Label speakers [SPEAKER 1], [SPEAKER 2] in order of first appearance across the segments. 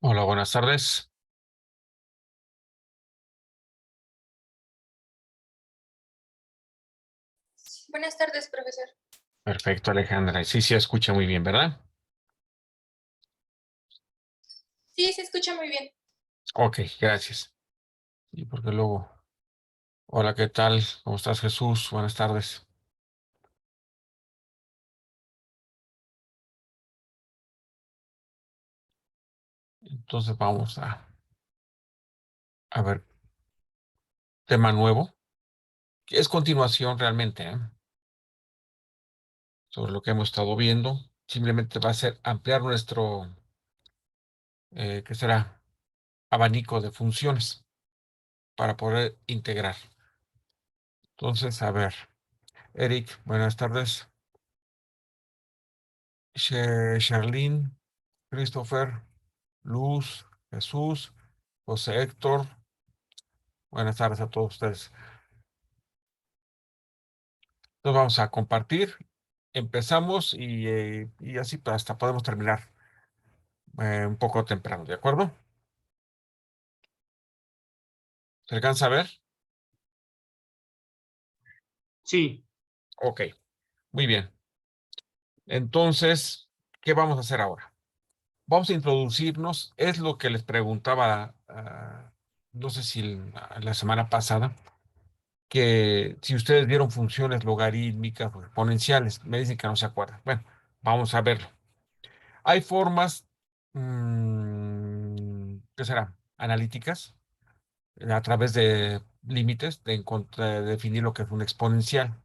[SPEAKER 1] Hola, buenas tardes.
[SPEAKER 2] Buenas tardes, profesor.
[SPEAKER 1] Perfecto, Alejandra. Sí, se escucha muy bien, ¿verdad?
[SPEAKER 2] Sí, se escucha muy bien.
[SPEAKER 1] Ok, gracias. Y porque luego, hola, ¿qué tal? ¿Cómo estás, Jesús? Buenas tardes. Entonces vamos a ver, tema nuevo, que es continuación realmente, sobre lo que hemos estado viendo. Simplemente va a ser ampliar nuestro, ¿qué será? Abanico de funciones para poder integrar. Entonces, a ver, Eric, buenas tardes. Charlene, Christopher, Luz, Jesús, José Héctor. Buenas tardes a todos ustedes. Entonces vamos a compartir. Empezamos y así hasta podemos terminar un poco temprano, ¿de acuerdo? ¿Se alcanza a ver?
[SPEAKER 3] Sí,
[SPEAKER 1] Ok, muy bien. Entonces, ¿qué vamos a hacer ahora? Vamos a introducirnos. Es lo que les preguntaba, no sé si la semana pasada, que si ustedes vieron funciones logarítmicas o exponenciales, me dicen que no se acuerdan. Bueno, vamos a verlo. Hay formas, ¿qué será? Analíticas, a través de límites, de definir lo que es un exponencial.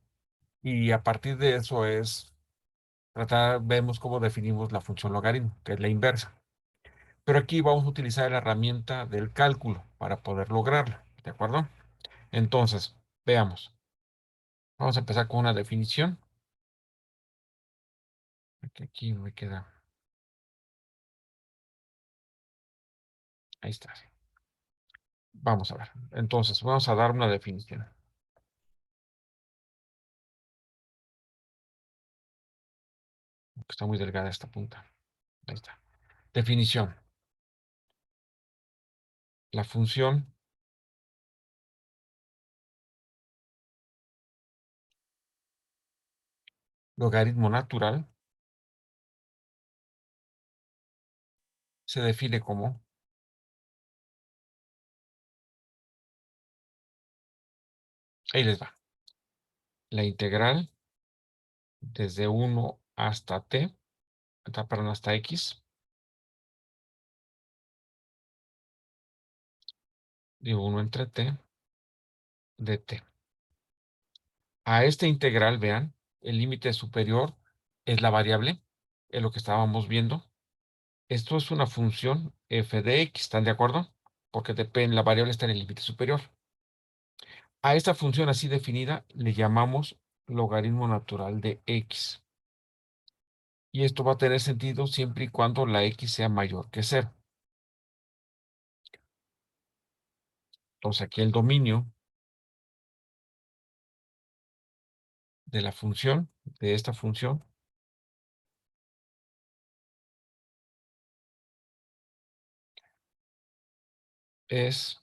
[SPEAKER 1] Y a partir de eso vemos cómo definimos la función logaritmo, que es la inversa. Pero aquí vamos a utilizar la herramienta del cálculo para poder lograrlo, ¿de acuerdo? Entonces, veamos. Vamos a empezar con una definición. Aquí me queda. Ahí está. Sí. Vamos a ver. Entonces, vamos a dar una definición. Está muy delgada esta punta. Ahí está. Definición. La función logaritmo natural se define como, ahí les va, la integral desde 1 hasta t, perdón, hasta x, de 1 entre t, de t. A esta integral, vean, el límite superior es la variable, es lo que estábamos viendo. Esto es una función f de x, ¿están de acuerdo? Porque depende, la variable está en el límite superior. A esta función así definida le llamamos logaritmo natural de x. Y esto va a tener sentido siempre y cuando la x sea mayor que 0. Entonces aquí el dominio de la función, de esta función, es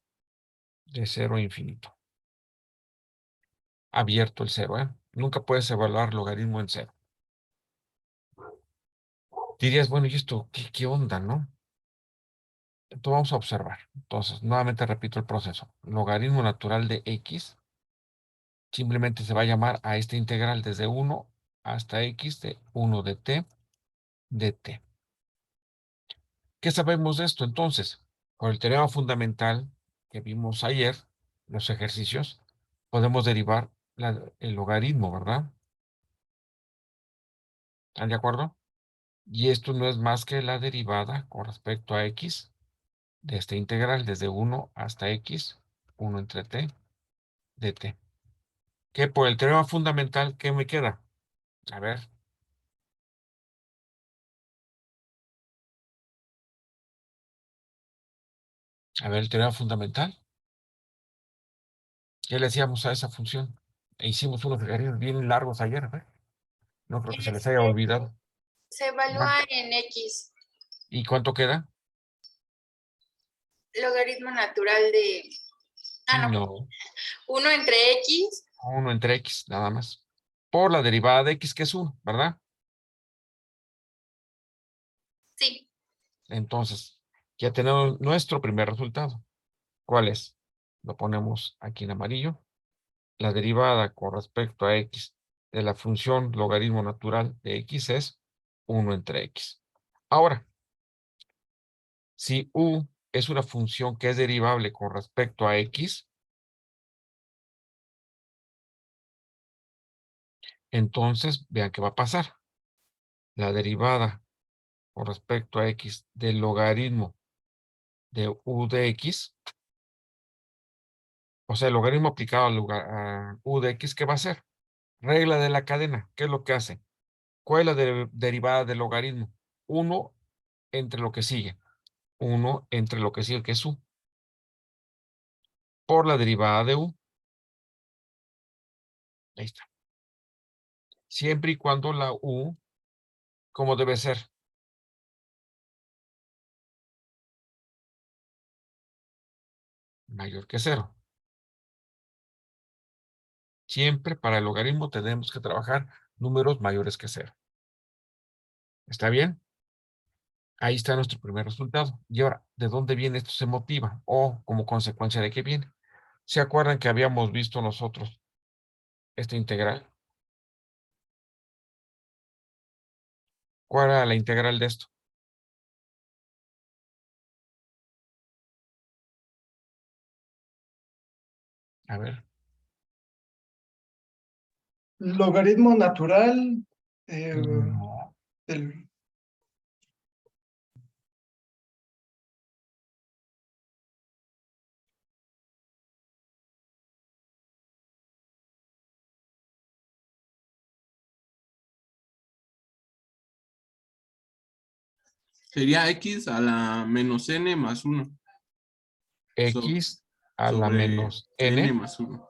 [SPEAKER 1] de 0 a infinito. Abierto el 0, ¿eh? Nunca puedes evaluar logaritmo en 0. Dirías, bueno, ¿y esto qué onda, no? Entonces vamos a observar. Entonces, nuevamente repito el proceso. Logaritmo natural de x simplemente se va a llamar a esta integral desde 1 hasta x de 1 de t de t. ¿Qué sabemos de esto entonces? Por el teorema fundamental que vimos ayer, los ejercicios, podemos derivar el logaritmo, ¿verdad? ¿Están de acuerdo? Y esto no es más que la derivada con respecto a x de esta integral desde 1 hasta x, 1 entre t, de t. Que por el teorema fundamental, ¿qué me queda? A ver el teorema fundamental. ¿Qué le hacíamos a esa función? E hicimos unos ejercicios bien largos ayer, ¿ver? No creo que se les haya
[SPEAKER 2] Este,
[SPEAKER 1] olvidado.
[SPEAKER 2] se evalúa
[SPEAKER 1] Ajá.
[SPEAKER 2] en X.
[SPEAKER 1] ¿Y cuánto queda?
[SPEAKER 2] Logaritmo natural de... Ah, no.
[SPEAKER 1] No,
[SPEAKER 2] 1 entre X.
[SPEAKER 1] 1 entre X, nada más. Por la derivada de X, que es 1, ¿verdad?
[SPEAKER 2] Sí.
[SPEAKER 1] Entonces, ya tenemos nuestro primer resultado. ¿Cuál es? Lo ponemos aquí en amarillo. La derivada con respecto a X de la función logaritmo natural de X es 1 entre X. Ahora, si U es una función que es derivable con respecto a X, entonces vean qué va a pasar. La derivada con respecto a X del logaritmo de U de X, o sea, el logaritmo aplicado a U de X, ¿qué va a hacer? Regla de la cadena, ¿qué es lo que hace? ¿Cuál es la derivada del logaritmo? 1 entre lo que sigue. 1 entre lo que sigue, que es U, por la derivada de U. Ahí está. Siempre y cuando la U, ¿cómo debe ser? Mayor que cero. Siempre para el logaritmo tenemos que trabajar números mayores que cero. ¿Está bien? Ahí está nuestro primer resultado. Y ahora, ¿de dónde viene esto? Se motiva o como consecuencia de qué viene. ¿Se acuerdan que habíamos visto nosotros esta integral? ¿Cuál era la integral de esto? A ver,
[SPEAKER 3] Logaritmo natural
[SPEAKER 1] no,
[SPEAKER 3] del-
[SPEAKER 4] Sería X a la menos N más 1
[SPEAKER 1] x a la
[SPEAKER 4] sobre
[SPEAKER 1] menos
[SPEAKER 4] N
[SPEAKER 1] n.
[SPEAKER 4] más 1.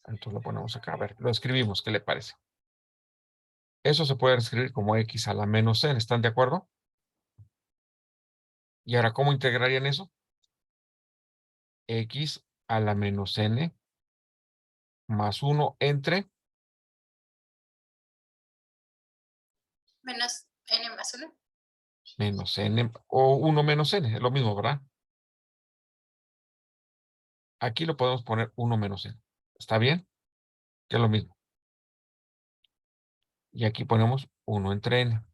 [SPEAKER 1] Entonces lo ponemos acá. A ver, lo escribimos. ¿Qué le parece? Eso se puede escribir como x a la menos n. ¿Están de acuerdo? Y ahora, ¿cómo integrarían eso? X a la menos n más 1 entre
[SPEAKER 2] Menos N más 1.
[SPEAKER 1] menos n o 1 menos n. Es lo mismo, ¿verdad? Aquí lo podemos poner 1 menos n. ¿Está bien? Que es lo mismo. Y aquí ponemos 1 entre n.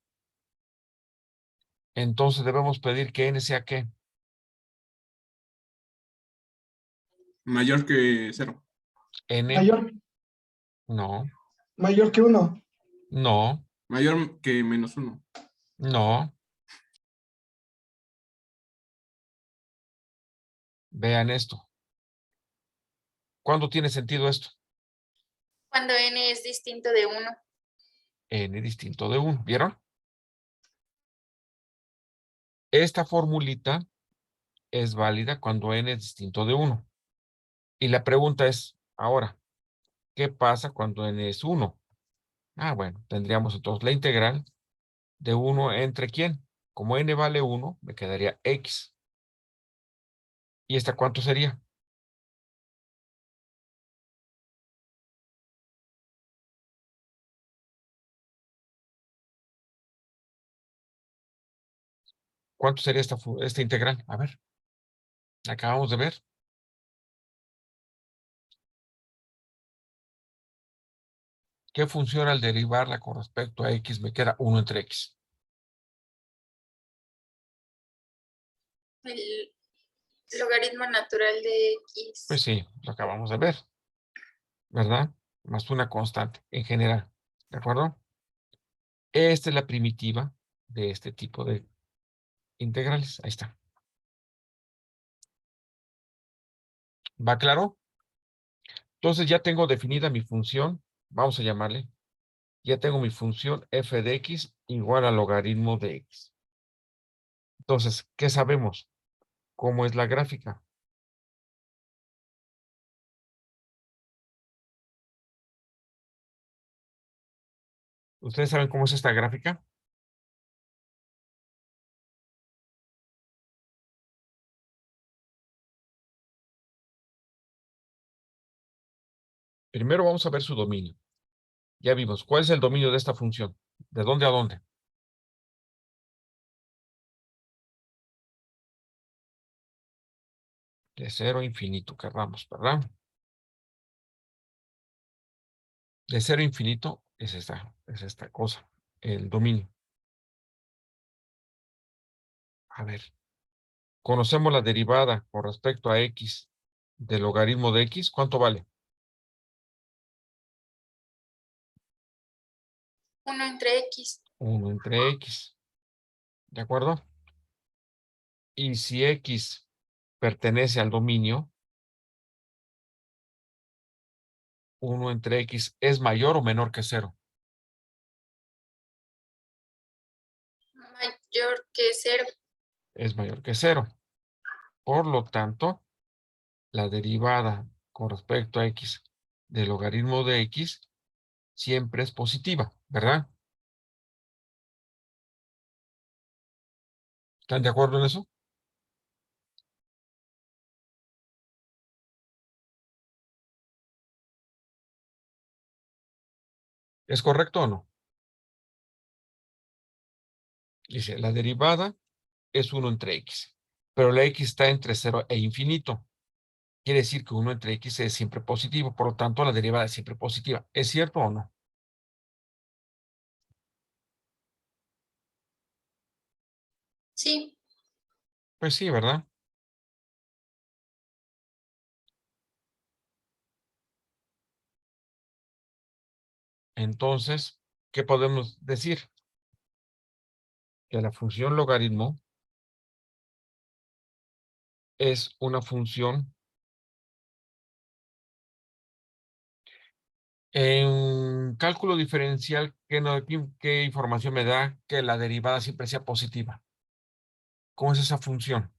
[SPEAKER 1] Entonces debemos pedir que n sea ¿qué?
[SPEAKER 4] Mayor que 0.
[SPEAKER 1] N,
[SPEAKER 3] mayor,
[SPEAKER 1] no,
[SPEAKER 3] mayor que 1.
[SPEAKER 1] no,
[SPEAKER 4] Mayor que menos 1.
[SPEAKER 1] no. Vean esto. ¿Cuándo tiene sentido esto?
[SPEAKER 2] Cuando N es distinto de 1.
[SPEAKER 1] N distinto de 1. ¿Vieron? Esta formulita es válida cuando n es distinto de 1. Y la pregunta es, ahora, ¿qué pasa cuando n es 1? Ah, bueno, tendríamos entonces la integral de 1 entre ¿quién? Como n vale 1, me quedaría x. ¿Y esta cuánto sería? ¿Cuánto sería esta integral? A ver, acabamos de ver. ¿Qué función al derivarla con respecto a x me queda 1 entre x?
[SPEAKER 2] El logaritmo natural de
[SPEAKER 1] Pues
[SPEAKER 2] X.
[SPEAKER 1] sí, lo acabamos de ver, ¿verdad? Más una constante en general, ¿de acuerdo? Esta es la primitiva de este tipo de integrales. Ahí está. ¿Va claro? Entonces ya tengo definida mi función, vamos a llamarle, ya tengo mi función f de x igual al logaritmo de x. Entonces, ¿qué sabemos? ¿Cómo es la gráfica? ¿Ustedes saben cómo es esta gráfica? Primero vamos a ver su dominio. Ya vimos, ¿cuál es el dominio de esta función? ¿De dónde a dónde? De 0 a infinito, querramos, ¿verdad? De 0 a infinito es esta cosa, el dominio. A ver, conocemos la derivada con respecto a x del logaritmo de x. ¿Cuánto vale?
[SPEAKER 2] 1 entre X.
[SPEAKER 1] 1 entre x. ¿De acuerdo? Y si x pertenece al dominio, 1 entre x es mayor o menor que 0.
[SPEAKER 2] Mayor que 0.
[SPEAKER 1] Es mayor que 0. Por lo tanto, la derivada con respecto a x del logaritmo de x siempre es positiva, ¿verdad? ¿Están de acuerdo en eso? ¿Es correcto o no? Dice, la derivada es 1 entre x, pero la x está entre 0 e infinito. Quiere decir que 1 entre x es siempre positivo, por lo tanto la derivada es siempre positiva. ¿Es cierto o no?
[SPEAKER 2] Sí.
[SPEAKER 1] Pues sí, ¿verdad? Entonces, ¿qué podemos decir? Que la función logaritmo es una función en cálculo diferencial. ¿Qué información me da que la derivada siempre sea positiva? ¿Cómo es esa función?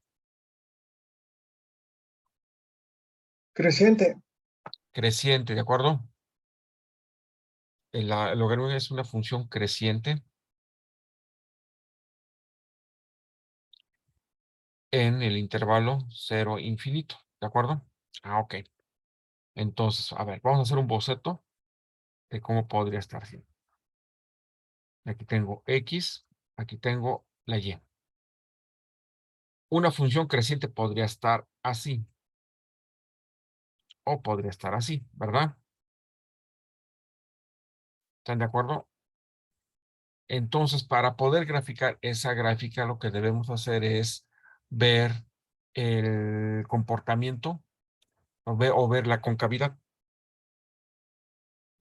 [SPEAKER 3] Creciente.
[SPEAKER 1] Creciente, ¿de acuerdo? El logaritmo es una función creciente en el intervalo 0 infinito, ¿de acuerdo? Ah, ok. Entonces, a ver, vamos a hacer un boceto de cómo podría estar así. Aquí tengo x, aquí tengo la y. Una función creciente podría estar así, o podría estar así, ¿verdad? ¿Están de acuerdo? Entonces, para poder graficar esa gráfica, lo que debemos hacer es ver el comportamiento o ver la concavidad.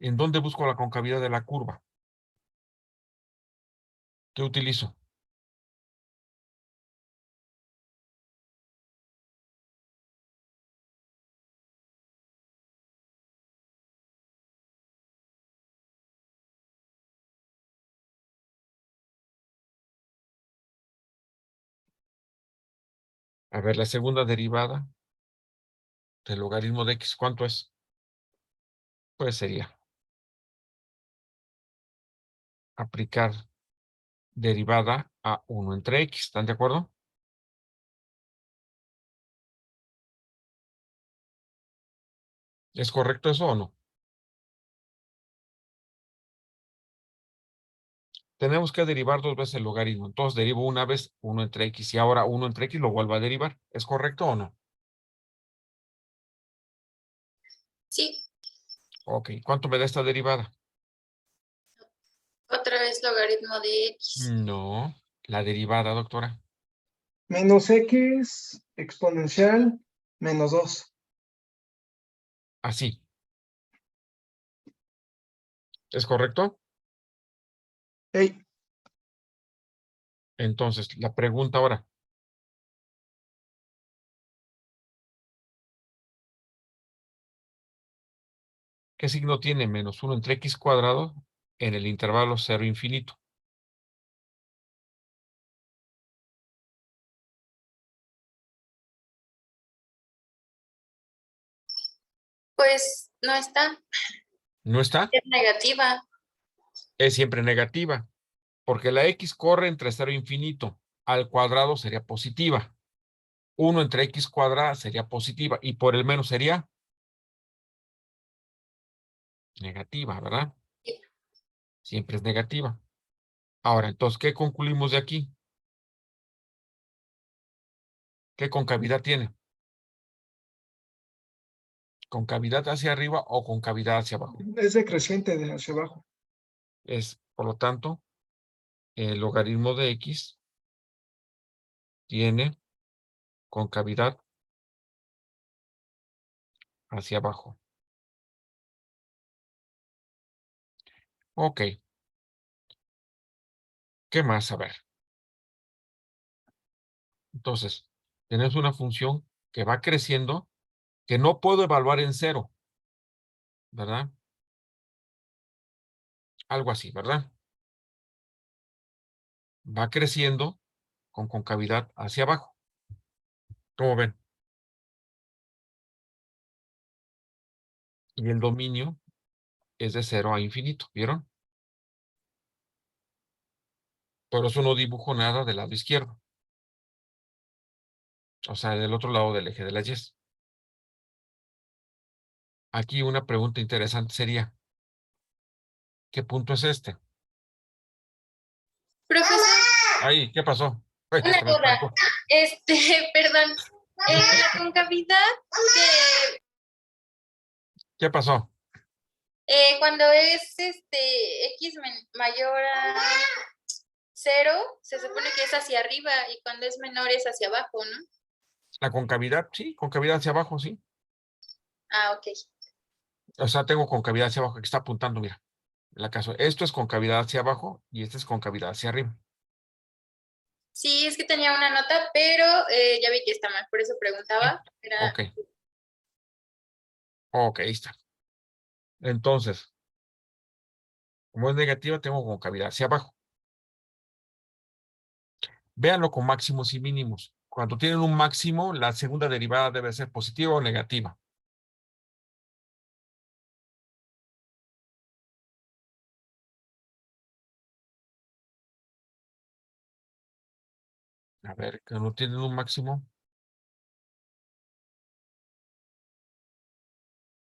[SPEAKER 1] ¿En dónde busco la concavidad de la curva? ¿Qué utilizo? A ver, la segunda derivada del logaritmo de x, ¿cuánto es? Pues sería aplicar derivada a 1 entre x. ¿Están de acuerdo? ¿Es correcto eso o no? Tenemos que derivar 2 veces el logaritmo. Entonces derivo una vez 1 entre x y ahora 1 entre x lo vuelvo a derivar. ¿Es correcto o no?
[SPEAKER 2] Sí.
[SPEAKER 1] Ok, ¿cuánto me da esta derivada?
[SPEAKER 2] Otra vez logaritmo de X.
[SPEAKER 1] No, la derivada, doctora.
[SPEAKER 3] Menos X exponencial menos 2.
[SPEAKER 1] Así. ¿Es correcto?
[SPEAKER 3] Ey,
[SPEAKER 1] Entonces, la pregunta ahora. ¿Qué signo tiene menos 1 entre x cuadrado en el intervalo 0 infinito?
[SPEAKER 2] Pues no está.
[SPEAKER 1] ¿No está?
[SPEAKER 2] Es negativa.
[SPEAKER 1] Es siempre negativa, porque la x corre entre 0 e infinito. Al cuadrado sería positiva. 1 entre x cuadrada sería positiva y por el menos sería Negativa, ¿verdad?
[SPEAKER 2] Sí.
[SPEAKER 1] Siempre es negativa. Ahora, entonces, ¿qué concluimos de aquí? ¿Qué concavidad tiene? ¿Concavidad hacia arriba o concavidad hacia abajo?
[SPEAKER 3] Es decreciente de hacia abajo.
[SPEAKER 1] Es, por lo tanto, el logaritmo de X tiene concavidad hacia abajo. Ok. ¿Qué más? A ver. Entonces, tenemos una función que va creciendo, que no puedo evaluar en cero, ¿verdad? Algo así, ¿verdad? Va creciendo con concavidad hacia abajo. ¿Cómo ven? Y el dominio es de 0 a infinito, ¿vieron? Por eso no dibujo nada del lado izquierdo. O sea, del otro lado del eje de las Y. Aquí una pregunta interesante sería, ¿qué punto es este?
[SPEAKER 2] Profesor,
[SPEAKER 1] Ahí, ¿qué pasó? Ay,
[SPEAKER 2] una
[SPEAKER 1] hasta me
[SPEAKER 2] duda.
[SPEAKER 1] espantó.
[SPEAKER 2] Perdón. La concavidad de
[SPEAKER 1] ¿Qué pasó?
[SPEAKER 2] cuando es mayor a 0, se supone que es hacia arriba y cuando es menor es hacia abajo, ¿no?
[SPEAKER 1] La concavidad, sí, concavidad hacia abajo, sí.
[SPEAKER 2] Ah, ok.
[SPEAKER 1] O sea, tengo concavidad hacia abajo, que está apuntando, mira. En la caso, esto es concavidad hacia abajo y este es concavidad hacia arriba.
[SPEAKER 2] Sí, es que tenía una nota, pero ya vi que está mal, por eso preguntaba.
[SPEAKER 1] Ok, ok, ahí está. Entonces, como es negativa, tengo concavidad hacia abajo. Véanlo con máximos y mínimos. Cuando tienen un máximo, la segunda derivada debe ser positiva o negativa. A ver, cuando tienen un máximo,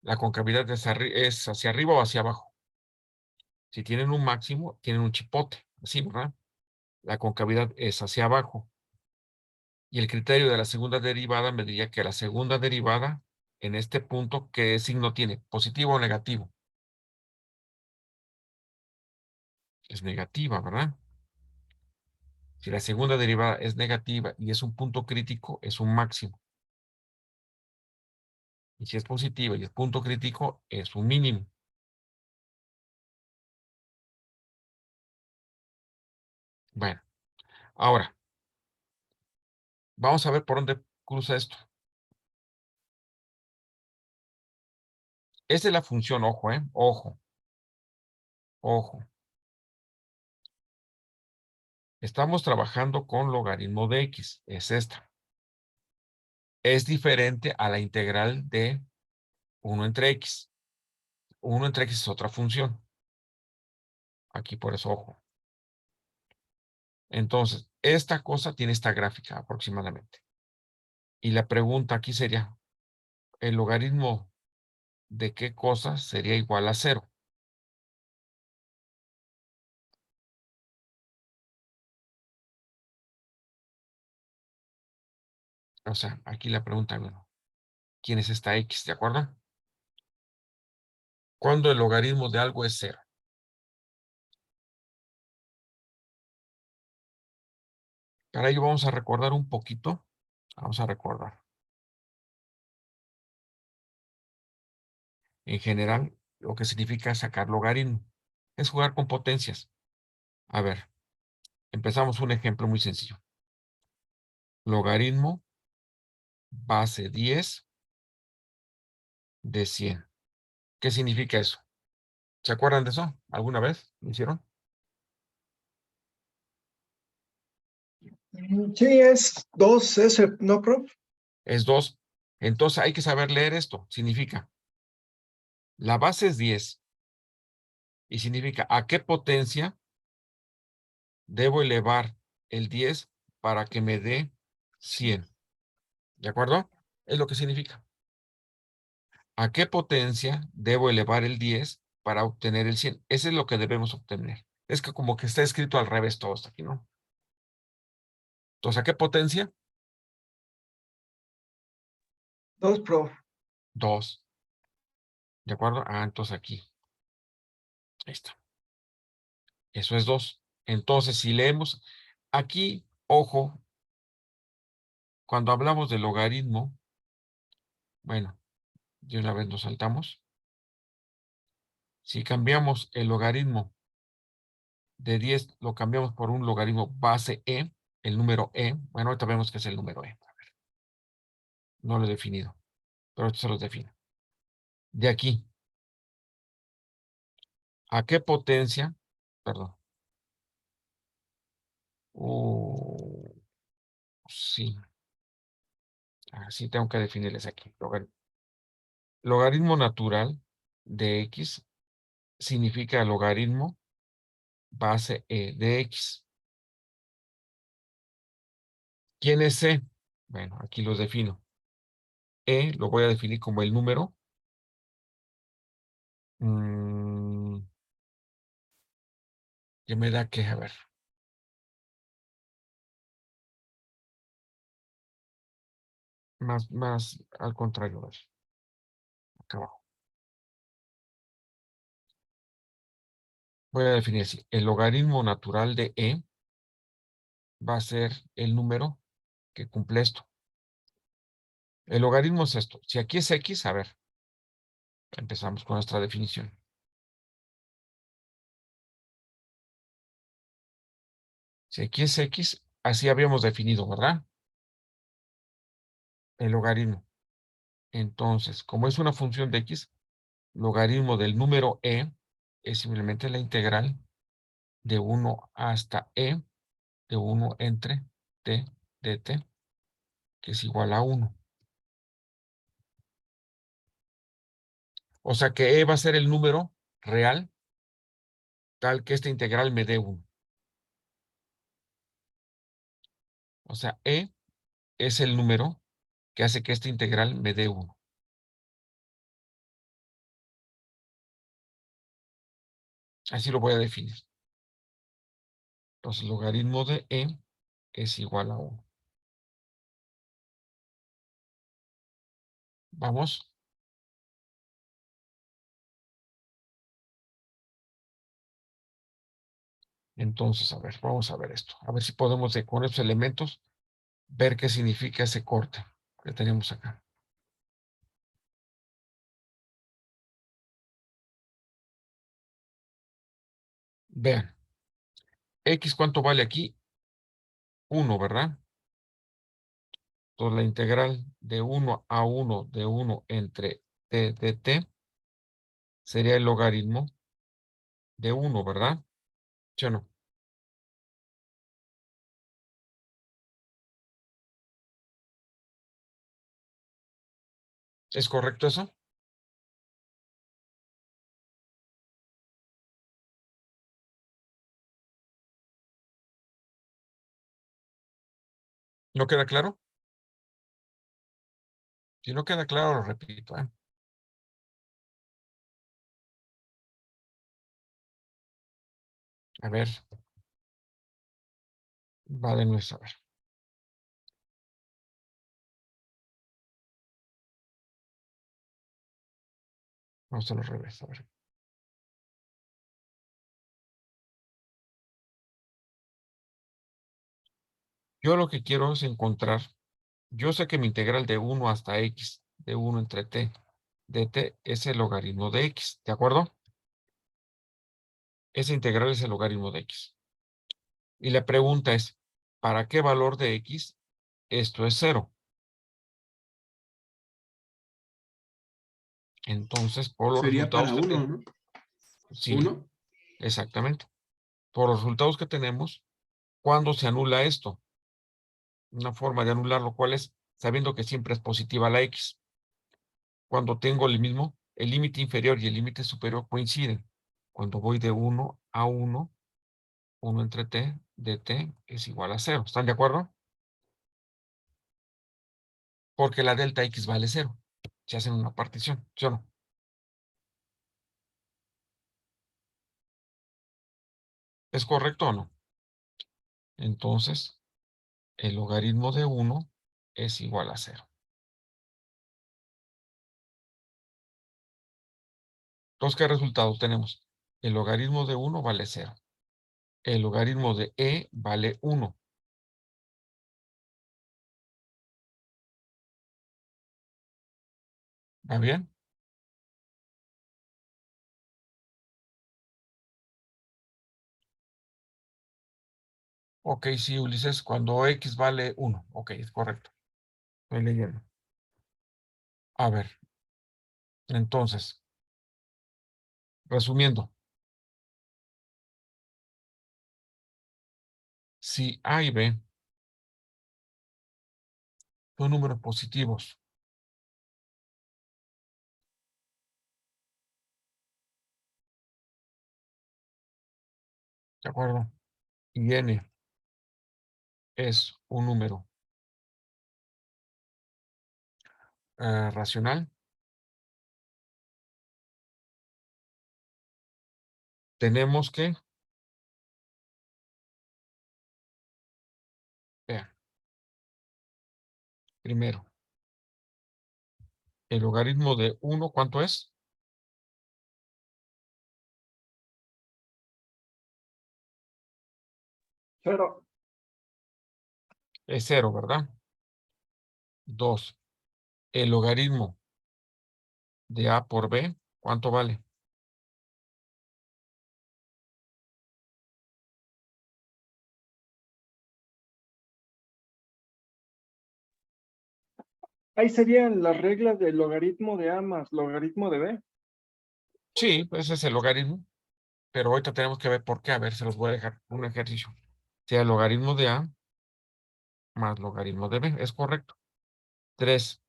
[SPEAKER 1] la concavidad es hacia arriba o hacia abajo. Si tienen un máximo, tienen un chipote, así, ¿verdad? La concavidad es hacia abajo. Y el criterio de la segunda derivada me diría que la segunda derivada, en este punto, ¿qué signo tiene? ¿Positivo o negativo? Es negativa, ¿verdad? Si la segunda derivada es negativa y es un punto crítico, es un máximo. Y si es positiva y es punto crítico, es un mínimo. Bueno, ahora, vamos a ver por dónde cruza esto. Esa es la función, ojo, ojo, ojo. Estamos trabajando con logaritmo de X, es esta. Es diferente a la integral de 1 entre X. 1 entre X es otra función. Aquí por eso, ojo. Entonces, esta cosa tiene esta gráfica aproximadamente. Y la pregunta aquí sería, ¿el logaritmo de qué cosa sería igual a 0? O sea, aquí la pregunta, bueno, ¿quién es esta X? ¿De acuerdo? ¿Cuándo el logaritmo de algo es 0? Para ello vamos a recordar un poquito. Vamos a recordar. En general, lo que significa sacar logaritmo es jugar con potencias. A ver, empezamos un ejemplo muy sencillo. Logaritmo base 10 de 100. ¿Qué significa eso? ¿Se acuerdan de eso? ¿Alguna vez lo hicieron?
[SPEAKER 3] Sí, es 2S, ¿no, prof?
[SPEAKER 1] Es 2. Entonces hay que saber leer esto. Significa, la base es 10 y significa a qué potencia debo elevar el 10 para que me dé 100. ¿De acuerdo? Es lo que significa. ¿A qué potencia debo elevar el 10 para obtener el 100. Ese es lo que debemos obtener. Es que como que está escrito al revés todo esto aquí, ¿no? Entonces, ¿a qué potencia?
[SPEAKER 3] 2, prof.
[SPEAKER 1] 2. ¿De acuerdo? Ah, entonces aquí. Ahí está. Eso es 2. Entonces, si leemos aquí, ojo, cuando hablamos del logaritmo, bueno, de una vez nos saltamos. Si cambiamos el logaritmo de 10, lo cambiamos por un logaritmo base E, el número E. Bueno, ahorita vemos qué es el número E. A ver, no lo he definido, pero esto se los defino. De aquí, ¿a qué potencia? Perdón. Sí. Así tengo que definirles aquí. Logaritmo natural de X significa logaritmo base E de X. ¿Quién es E? Bueno, aquí los defino. E lo voy a definir como el número. Que me da que, a ver. Más al contrario, a ver. Acá abajo. Voy a definir así. El logaritmo natural de E va a ser el número que cumple esto. El logaritmo es esto. Si aquí es X, a ver. Empezamos con nuestra definición. Si aquí es X, así habíamos definido, ¿verdad? El logaritmo. Entonces, como es una función de X, logaritmo del número E es simplemente la integral de 1 hasta E de 1 entre T de T, que es igual a 1. O sea que E va a ser el número real tal que esta integral me dé 1. O sea, E es el número que hace que esta integral me dé 1. Así lo voy a definir. Entonces, logaritmo de E es igual a 1. Vamos. Entonces, a ver, vamos a ver esto. A ver si podemos, con estos elementos, ver qué significa ese corte que tenemos acá. Vean. X, ¿cuánto vale aquí? 1, ¿verdad? Entonces, la integral de 1 a 1 de 1 entre T de T sería el logaritmo de 1, ¿verdad? ¿Sí o no? ¿Es correcto eso? ¿No queda claro? Si no queda claro, lo repito, ¿eh? A ver. Va de nuevo, a ver. Vamos a lo revés, a ver. Yo lo que quiero es encontrar, yo sé que mi integral de 1 hasta X, de 1 entre T, de T es el logaritmo de X, ¿de acuerdo? Esa integral es el logaritmo de X. Y la pregunta es, ¿para qué valor de X esto es 0? Entonces, por los
[SPEAKER 4] Sería
[SPEAKER 1] resultados
[SPEAKER 4] para
[SPEAKER 1] que
[SPEAKER 4] 1,
[SPEAKER 1] tenemos,
[SPEAKER 4] ¿no?
[SPEAKER 1] sí,
[SPEAKER 4] 1.
[SPEAKER 1] exactamente. Por los resultados que tenemos, ¿cuándo se anula esto? Una forma de anularlo, ¿cuál es? Sabiendo que siempre es positiva la X. Cuando tengo el mismo, el límite inferior y el límite superior coinciden. Cuando voy de 1 a 1, 1 entre T de T es igual a 0. ¿Están de acuerdo? Porque la delta X vale 0. Se hacen una partición, ¿sí o no? ¿Es correcto o no? Entonces, el logaritmo de 1 es igual a 0. Entonces, ¿qué resultado tenemos? El logaritmo de 1 vale 0. El logaritmo de e vale 1. ¿Va bien? Ok, sí, Ulises, cuando x vale 1. Ok, es correcto. Estoy leyendo. A ver, entonces, resumiendo, si A y B son números positivos, ¿de acuerdo? Y n es un número racional, tenemos que, vean, primero, el logaritmo de 1, ¿cuánto es?
[SPEAKER 3] Cero.
[SPEAKER 1] Es 0, ¿verdad? 2, el logaritmo de A por B, ¿cuánto vale?
[SPEAKER 3] Ahí serían las reglas del logaritmo de A más logaritmo de B.
[SPEAKER 1] Sí, pues ese es el logaritmo, pero ahorita tenemos que ver por qué. A ver, se los voy a dejar un ejercicio. Sea el logaritmo de A más logaritmo de B, es correcto. 3,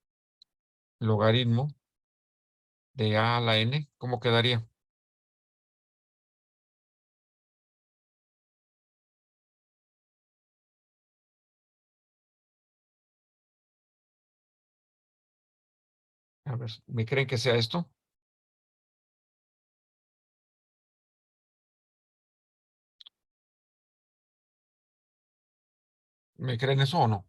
[SPEAKER 1] logaritmo de A a la N, ¿cómo quedaría? A ver, ¿me creen que sea esto? ¿Me creen eso o no?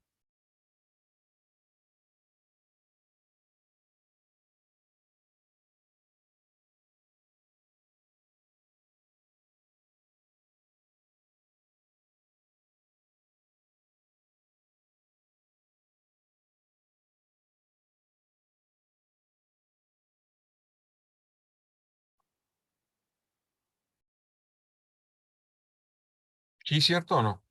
[SPEAKER 1] ¿Sí, cierto o no?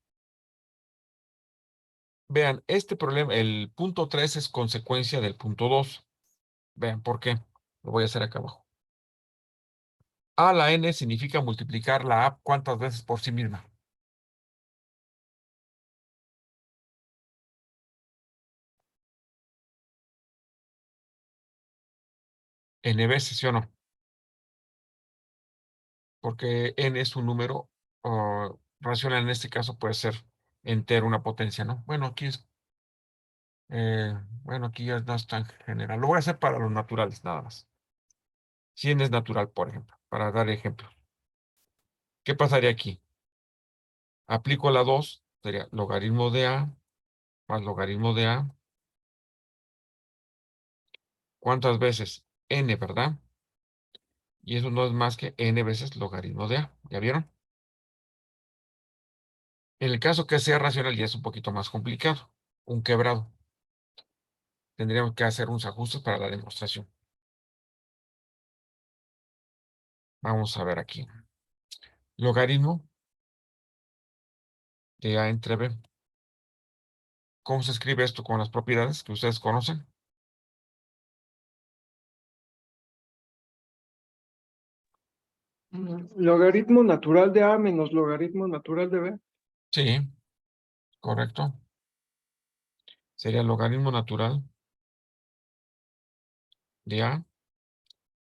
[SPEAKER 1] Vean, este problema, el punto 3 es consecuencia del punto 2. Vean, ¿por qué? Lo voy a hacer acá abajo. A a la N significa multiplicar la A cuántas veces por sí misma. N veces, ¿sí o no? Porque n es un número racional, en este caso puede ser entero, una potencia, ¿no? Bueno, aquí es, bueno, aquí ya no es tan general. Lo voy a hacer para los naturales, nada más. 100 es natural, por ejemplo, para dar ejemplo. ¿Qué pasaría aquí? Aplico la 2, sería logaritmo de A más logaritmo de A. ¿Cuántas veces? N, ¿verdad? Y eso no es más que n veces logaritmo de A. ¿Ya vieron? En el caso que sea racional ya es un poquito más complicado. Un quebrado. Tendríamos que hacer unos ajustes para la demostración. Vamos a ver aquí. Logaritmo de A entre B. ¿Cómo se escribe esto con las propiedades que ustedes conocen?
[SPEAKER 3] Logaritmo natural de A menos logaritmo natural de B.
[SPEAKER 1] Sí, correcto. Sería logaritmo natural de A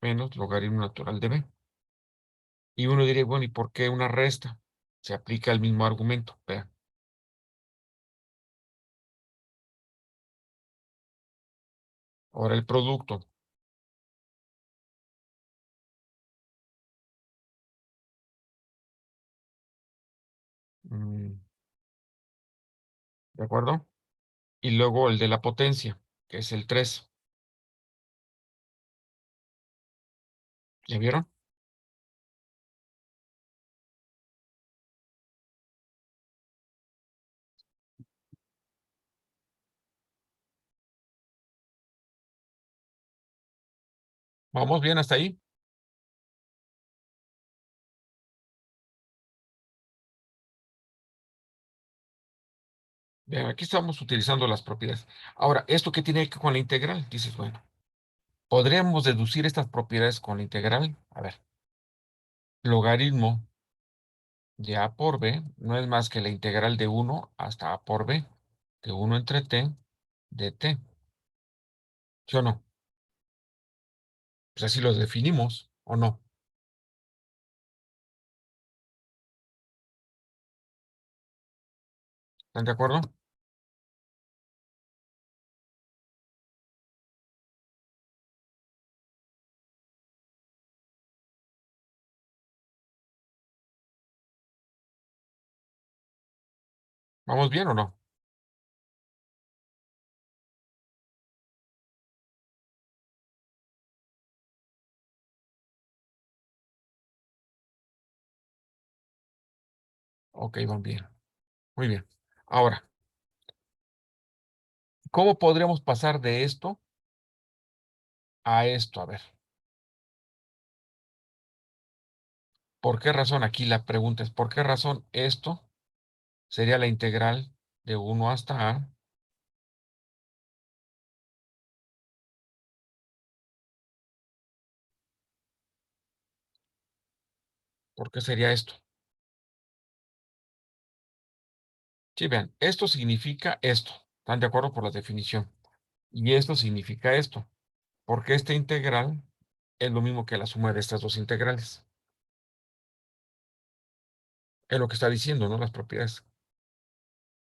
[SPEAKER 1] menos logaritmo natural de B. Y uno diría, bueno, ¿y por qué una resta? Se aplica el mismo argumento. Vean. Ahora el producto. ¿De acuerdo? Y luego el de la potencia, que es el 3. ¿Ya vieron? ¿Vamos bien hasta ahí? Bien, aquí estamos utilizando las propiedades. Ahora, ¿esto qué tiene que ver con la integral? Dices, bueno, ¿podríamos deducir estas propiedades con la integral? A ver, logaritmo de a por b no es más que la integral de 1 hasta a por b, de 1 entre t, de t. ¿Sí o no? Pues así los definimos, ¿o no? ¿Están de acuerdo? ¿Vamos bien o no? Ok, van bien. Muy bien. Ahora, ¿cómo podríamos pasar de esto a esto? A ver, ¿por qué razón? Aquí la pregunta es, ¿por qué razón esto sería la integral de 1 hasta a? ¿Por qué sería esto? Sí, vean, esto significa esto. ¿Están de acuerdo por la definición? Y esto significa esto. Porque esta integral es lo mismo que la suma de estas dos integrales. Es lo que está diciendo, ¿no? Las propiedades,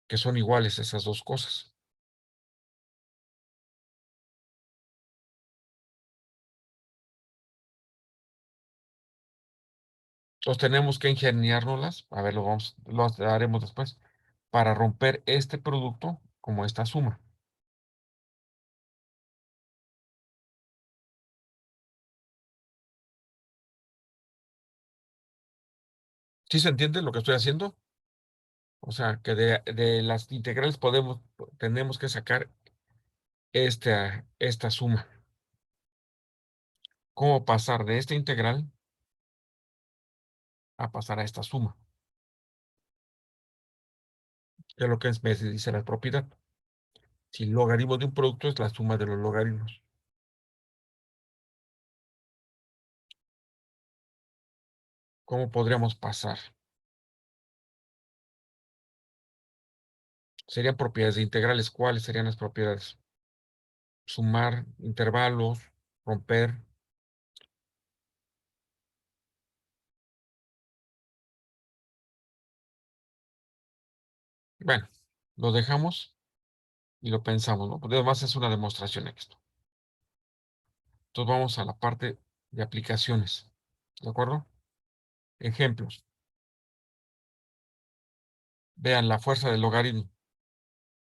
[SPEAKER 1] que son iguales esas dos cosas. Entonces tenemos que ingeniárnoslas, a ver, lo haremos después, para romper este producto como esta suma. ¿Sí se entiende lo que estoy haciendo? O sea, que de las integrales tenemos que sacar esta suma. ¿Cómo pasar de esta integral a pasar a esta suma? Que es lo que me dice la propiedad. Si el logaritmo de un producto es la suma de los logaritmos. ¿Cómo podríamos pasar? Serían propiedades de integrales. ¿Cuáles serían las propiedades? Sumar intervalos, romper. Bueno, lo dejamos y lo pensamos, ¿no? Porque además es una demostración esto. Entonces vamos a la parte de aplicaciones. ¿De acuerdo? Ejemplos. Vean la fuerza del logaritmo.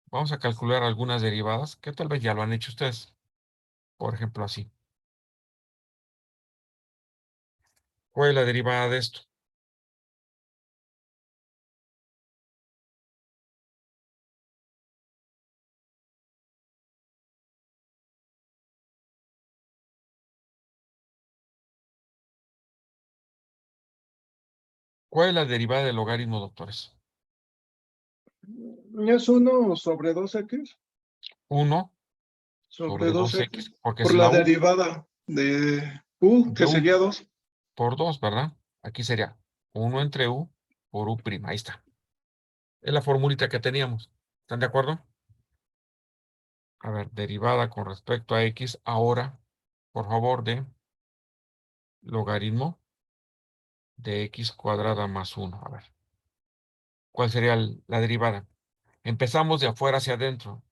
[SPEAKER 1] Vamos a calcular algunas derivadas que tal vez ya lo han hecho ustedes. Por ejemplo, así. ¿Cuál es la derivada de esto? ¿Cuál es la derivada del logaritmo, doctores?
[SPEAKER 3] Es 1/2x
[SPEAKER 1] 1
[SPEAKER 3] sobre
[SPEAKER 1] sobre
[SPEAKER 3] 2x
[SPEAKER 1] 2x, porque es
[SPEAKER 3] por la
[SPEAKER 1] la u,
[SPEAKER 3] derivada de u,
[SPEAKER 1] de
[SPEAKER 3] que
[SPEAKER 1] u
[SPEAKER 3] sería 2.
[SPEAKER 1] por 2, ¿verdad? Aquí sería 1 entre u por u'. Ahí está. Es la formulita que teníamos. ¿Están de acuerdo? A ver, derivada con respecto a x, ahora, por favor, de logaritmo de x cuadrada más 1. A ver, ¿cuál sería la derivada? Empezamos de afuera hacia adentro.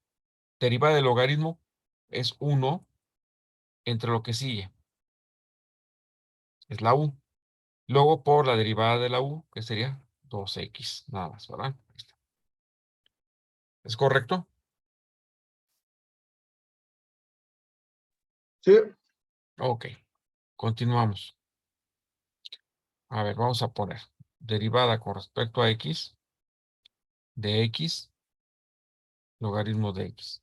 [SPEAKER 1] Derivada del logaritmo es 1 entre lo que sigue. Es la u. Luego por la derivada de la u, que sería 2x, nada más, ¿verdad? Ahí está. ¿Es correcto?
[SPEAKER 3] Sí,
[SPEAKER 1] Ok, continuamos. A ver, vamos a poner derivada con respecto a x de x, logaritmo de x.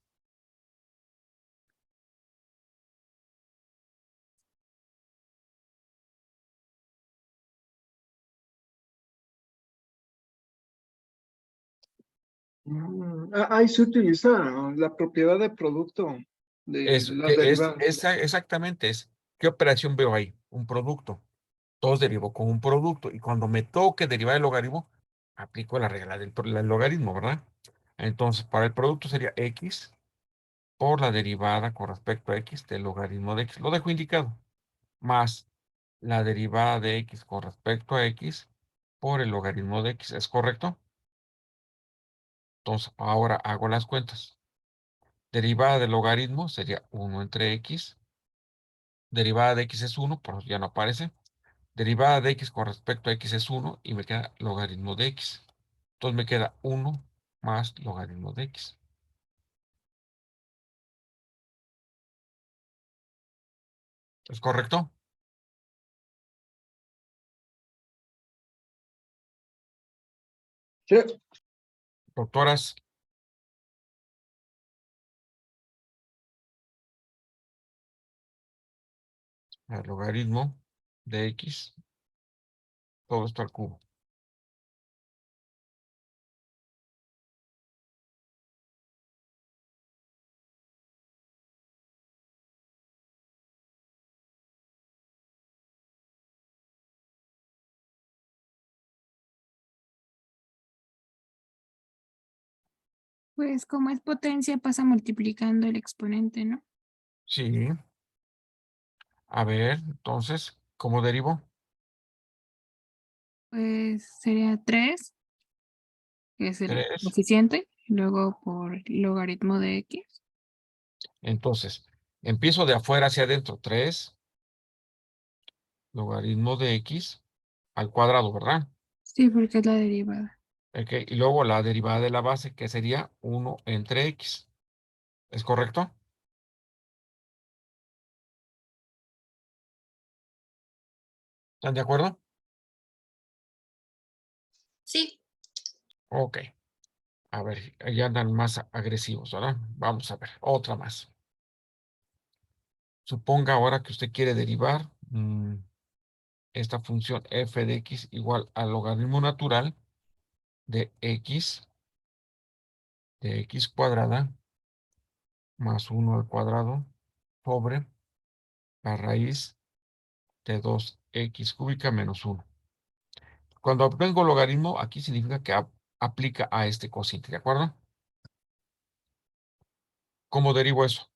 [SPEAKER 3] Ahí se utiliza la propiedad de producto de
[SPEAKER 1] Es,
[SPEAKER 3] las
[SPEAKER 1] que
[SPEAKER 3] derivadas.
[SPEAKER 1] exactamente es. ¿Qué operación veo ahí? Un producto. Todos derivo con un producto. Y cuando me toque derivar el logaritmo, aplico la regla del logaritmo, ¿verdad? Entonces, para el producto sería x por la derivada con respecto a x del logaritmo de x. Lo dejo indicado. Más la derivada de x con respecto a x por el logaritmo de x. ¿Es correcto? Entonces, ahora hago las cuentas. Derivada del logaritmo sería 1 entre x. Derivada de x es 1, por eso ya no aparece. Derivada de x con respecto a x es 1 y me queda logaritmo de x. Entonces me queda 1 más logaritmo de x. ¿Es correcto?
[SPEAKER 3] Sí,
[SPEAKER 1] Doctoras, el logaritmo de x, todo esto al cubo.
[SPEAKER 5] Pues como es potencia, pasa multiplicando el exponente, ¿no?
[SPEAKER 1] Sí. A ver, entonces, ¿cómo derivo?
[SPEAKER 5] Pues sería 3, que es el
[SPEAKER 1] 3.
[SPEAKER 5] coeficiente, y luego por logaritmo de x.
[SPEAKER 1] Entonces, empiezo de afuera hacia adentro. 3 logaritmo de x al cuadrado, ¿verdad?
[SPEAKER 5] Sí, porque es la derivada.
[SPEAKER 1] Ok, y luego la derivada de la base, que sería 1 entre x. ¿Es correcto? ¿Están de acuerdo?
[SPEAKER 2] Sí,
[SPEAKER 1] Ok. A ver, ya andan más agresivos, ¿verdad? Vamos a ver, otra más. Suponga ahora que usted quiere derivar esta función f de x igual al logaritmo natural de x cuadrada más 1 al cuadrado sobre la raíz de 2x cúbica menos 1. Cuando obtengo logaritmo, aquí significa que aplica a este cociente, ¿de acuerdo? ¿Cómo derivo eso?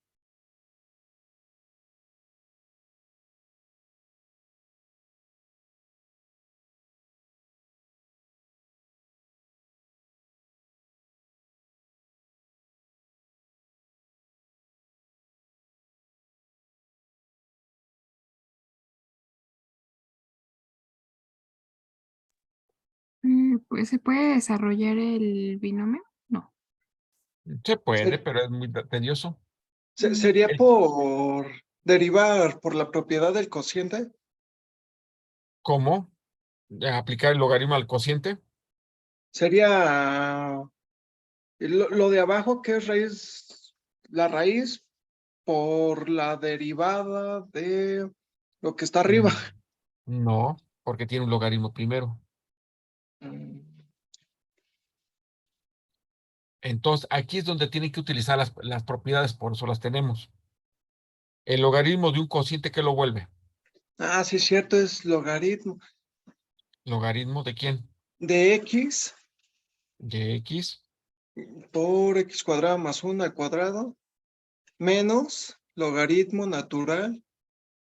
[SPEAKER 5] Pues se puede desarrollar el binomio, no.
[SPEAKER 1] Se puede,
[SPEAKER 3] se-
[SPEAKER 1] pero es muy tedioso.
[SPEAKER 3] sería
[SPEAKER 1] El-
[SPEAKER 3] por derivar por la propiedad del cociente.
[SPEAKER 1] ¿Cómo? Aplicar el logaritmo al cociente.
[SPEAKER 3] Sería lo de abajo, que es raíz, la raíz por la derivada de lo que está arriba.
[SPEAKER 1] Mm, No, porque tiene un logaritmo primero.
[SPEAKER 3] Mm,
[SPEAKER 1] Entonces, aquí es donde tienen que utilizar las propiedades, por eso las tenemos. El logaritmo de un cociente, ¿qué lo vuelve?
[SPEAKER 3] Ah, sí, es cierto, es logaritmo
[SPEAKER 1] ¿Logaritmo de quién?
[SPEAKER 3] de x
[SPEAKER 1] De x.
[SPEAKER 3] por x cuadrado más 1 al cuadrado menos logaritmo natural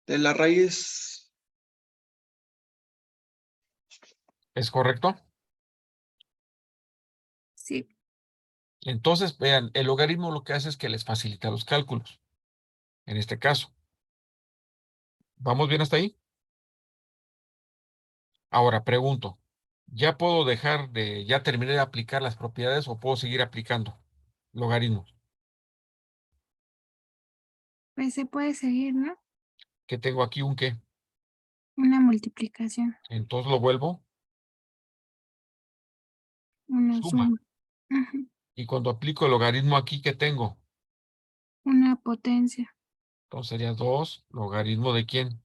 [SPEAKER 3] de la raíz.
[SPEAKER 1] ¿Es correcto?
[SPEAKER 5] Sí,
[SPEAKER 1] Entonces, vean, el logaritmo lo que hace es que les facilita los cálculos. En este caso. ¿Vamos bien hasta ahí? Ahora pregunto, ¿Ya puedo dejar de, ya terminé de aplicar las propiedades o puedo seguir aplicando logaritmos?
[SPEAKER 5] Pues se puede seguir, ¿no?
[SPEAKER 1] ¿Qué tengo aquí? ¿Un qué?
[SPEAKER 5] Una multiplicación,
[SPEAKER 1] Entonces lo vuelvo
[SPEAKER 5] una
[SPEAKER 1] suma.
[SPEAKER 5] suma. Ujú.
[SPEAKER 1] Y cuando aplico el logaritmo aquí, ¿qué tengo?
[SPEAKER 5] Una potencia
[SPEAKER 1] Entonces sería 2 logaritmo de quién.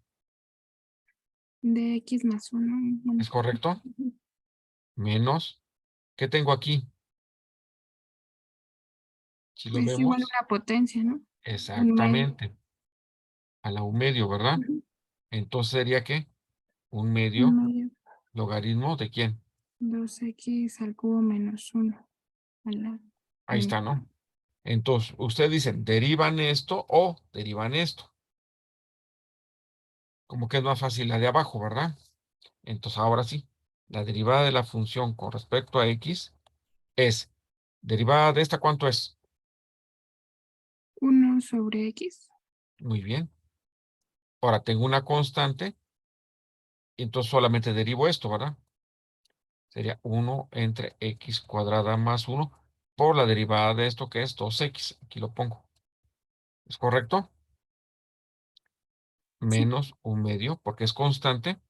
[SPEAKER 5] de x más 1.
[SPEAKER 1] ¿Es correcto? Menos. ¿Qué tengo aquí? Si lo
[SPEAKER 5] Es igual
[SPEAKER 1] vemos,
[SPEAKER 5] una potencia, ¿no? Un medio.
[SPEAKER 1] exactamente, a la un medio, ¿verdad?
[SPEAKER 5] Ujú.
[SPEAKER 1] Entonces sería ¿qué? Un
[SPEAKER 5] Un
[SPEAKER 1] medio
[SPEAKER 5] medio.
[SPEAKER 1] logaritmo de quién.
[SPEAKER 5] 2x al cubo menos 1 a la
[SPEAKER 1] Ahí
[SPEAKER 5] n.
[SPEAKER 1] está, ¿no? Entonces, ustedes dicen, derivan esto o derivan esto. Como que es más fácil la de abajo, ¿verdad? Entonces, ahora sí, la derivada de la función con respecto a x es, derivada de esta, ¿cuánto es?
[SPEAKER 5] 1 sobre x.
[SPEAKER 1] Muy bien. Ahora tengo una constante, y entonces solamente derivo esto, ¿verdad? Sería 1 entre x cuadrada más 1 por la derivada de esto, que es 2x. Aquí lo pongo. ¿Es correcto?
[SPEAKER 5] Sí,
[SPEAKER 1] Menos un medio, porque es constante.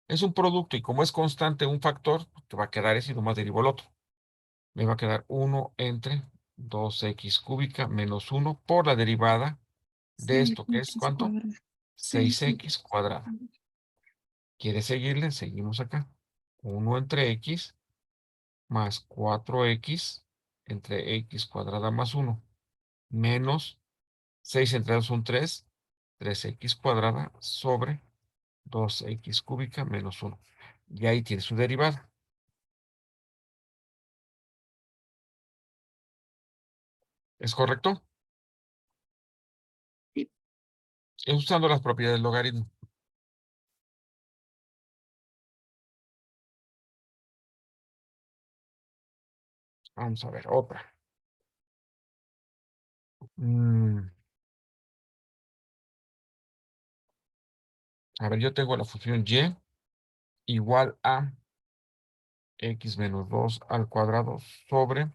[SPEAKER 1] Es un producto, y como es constante un factor, te va a quedar ese y nomás derivo el otro. Me va a quedar 1 entre 2x cúbica menos 1 por la derivada de esto, que es
[SPEAKER 5] 6x
[SPEAKER 1] ¿cuánto?
[SPEAKER 5] cuadrado. 6x
[SPEAKER 1] 6x cuadrada.
[SPEAKER 5] cuadrado.
[SPEAKER 1] ¿Quiere seguirle? Seguimos acá. 1 entre x más 4x entre x cuadrada más 1 menos 6 entre 2 son 3, 3x cuadrada sobre 2x cúbica menos 1. Y ahí tiene su derivada. ¿Es correcto?
[SPEAKER 5] Sí.
[SPEAKER 1] Es usando las propiedades del logaritmo. Vamos a ver, otra. A ver, yo tengo la función y igual a x menos 2 al cuadrado sobre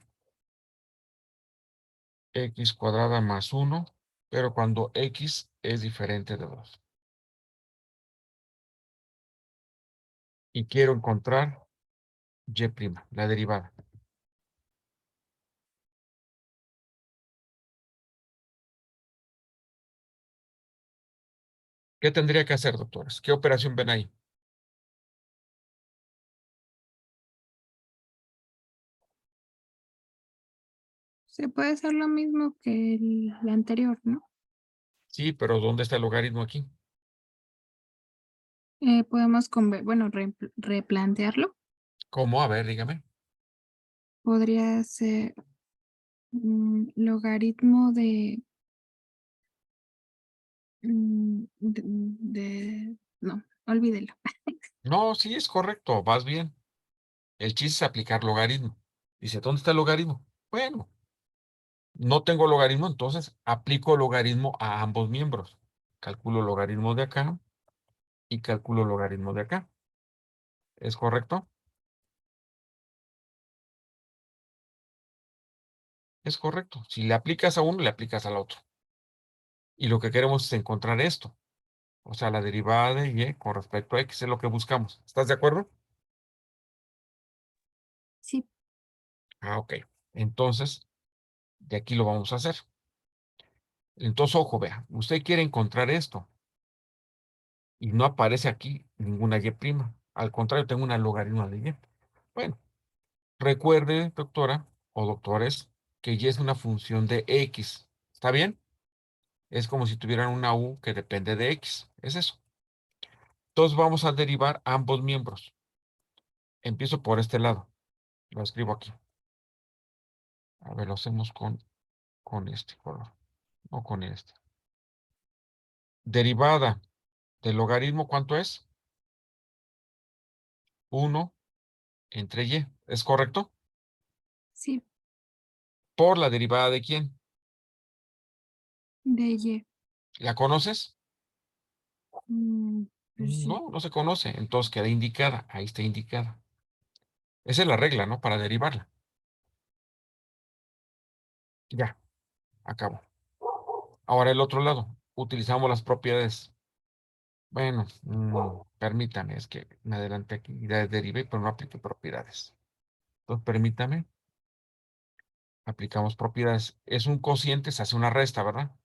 [SPEAKER 1] x cuadrada más 1, pero cuando x es diferente de 2. Y quiero encontrar y', la derivada. ¿Qué tendría que hacer, doctores? ¿Qué operación ven ahí?
[SPEAKER 5] Se puede hacer lo mismo que el anterior, ¿no?
[SPEAKER 1] Sí, pero ¿dónde está el logaritmo aquí?
[SPEAKER 5] Podemos, bueno, replantearlo.
[SPEAKER 1] ¿Cómo? A ver, dígame.
[SPEAKER 5] Podría ser logaritmo no, olvídelo.
[SPEAKER 1] No, sí, es correcto, vas bien. El chiste es aplicar logaritmo. Dice, ¿dónde está el logaritmo? Bueno, no tengo logaritmo, entonces aplico logaritmo a ambos miembros. Calculo logaritmo de acá y calculo logaritmo de acá. ¿Es correcto? Es correcto. Si le aplicas a uno, le aplicas al otro. Y lo que queremos es encontrar esto. O sea, la derivada de y con respecto a x es lo que buscamos. ¿Estás de acuerdo?
[SPEAKER 5] Sí,
[SPEAKER 1] Ah, ok. Entonces, de aquí lo vamos a hacer. Entonces, ojo, vea. Usted quiere encontrar esto. Y no aparece aquí ninguna y'. Al contrario, tengo una logaritmo de y. Bueno, recuerde, doctora o doctores, que y es una función de x. ¿Está bien? Es como si tuvieran una u que depende de x. Es eso. Entonces vamos a derivar ambos miembros. Empiezo por este lado. Lo escribo aquí. A ver, lo hacemos con este color. No con este. Derivada del logaritmo, ¿cuánto es? 1 entre y. ¿Es correcto?
[SPEAKER 5] sí,
[SPEAKER 1] Por la derivada de quién.
[SPEAKER 5] de y.
[SPEAKER 1] ¿La conoces?
[SPEAKER 5] Pues sí,
[SPEAKER 1] No, no se conoce. Entonces queda indicada. Ahí está indicada. Esa es la regla, ¿no? Para derivarla. Ya, acabo. Ahora el otro lado. Utilizamos las propiedades. Bueno, permítame, es que me adelanté aquí. Ya derivé, pero no apliqué propiedades. Entonces, permítame. Aplicamos propiedades. Es un cociente, se hace una resta, ¿verdad?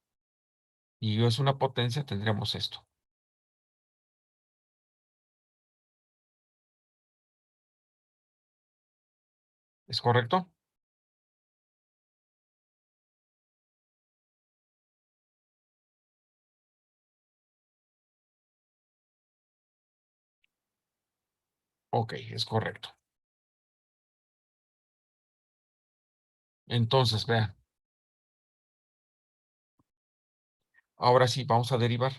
[SPEAKER 1] Y es una potencia, tendríamos esto. ¿Es correcto? Ok, es correcto. Entonces, vean. Ahora sí, vamos a derivar.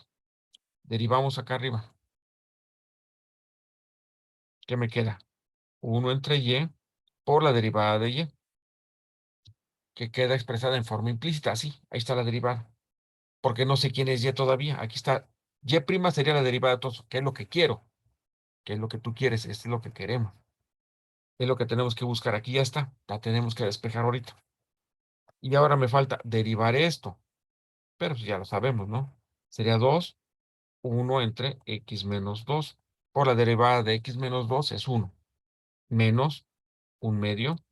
[SPEAKER 1] Derivamos acá arriba. ¿Qué me queda? 1 entre y por la derivada de y, que queda expresada en forma implícita. Así, ahí está la derivada. Porque no sé quién es y todavía. Aquí está. Y' sería la derivada de todo eso. ¿Qué es lo que quiero? ¿Qué es lo que tú quieres? Esto es lo que queremos. Es lo que tenemos que buscar. Aquí ya está. La tenemos que despejar ahorita. Y ahora me falta derivar esto. Pero pues ya lo sabemos, ¿no? Sería 2, 1 entre x menos 2. Por la derivada de x menos 2 es 1. Menos 1/2.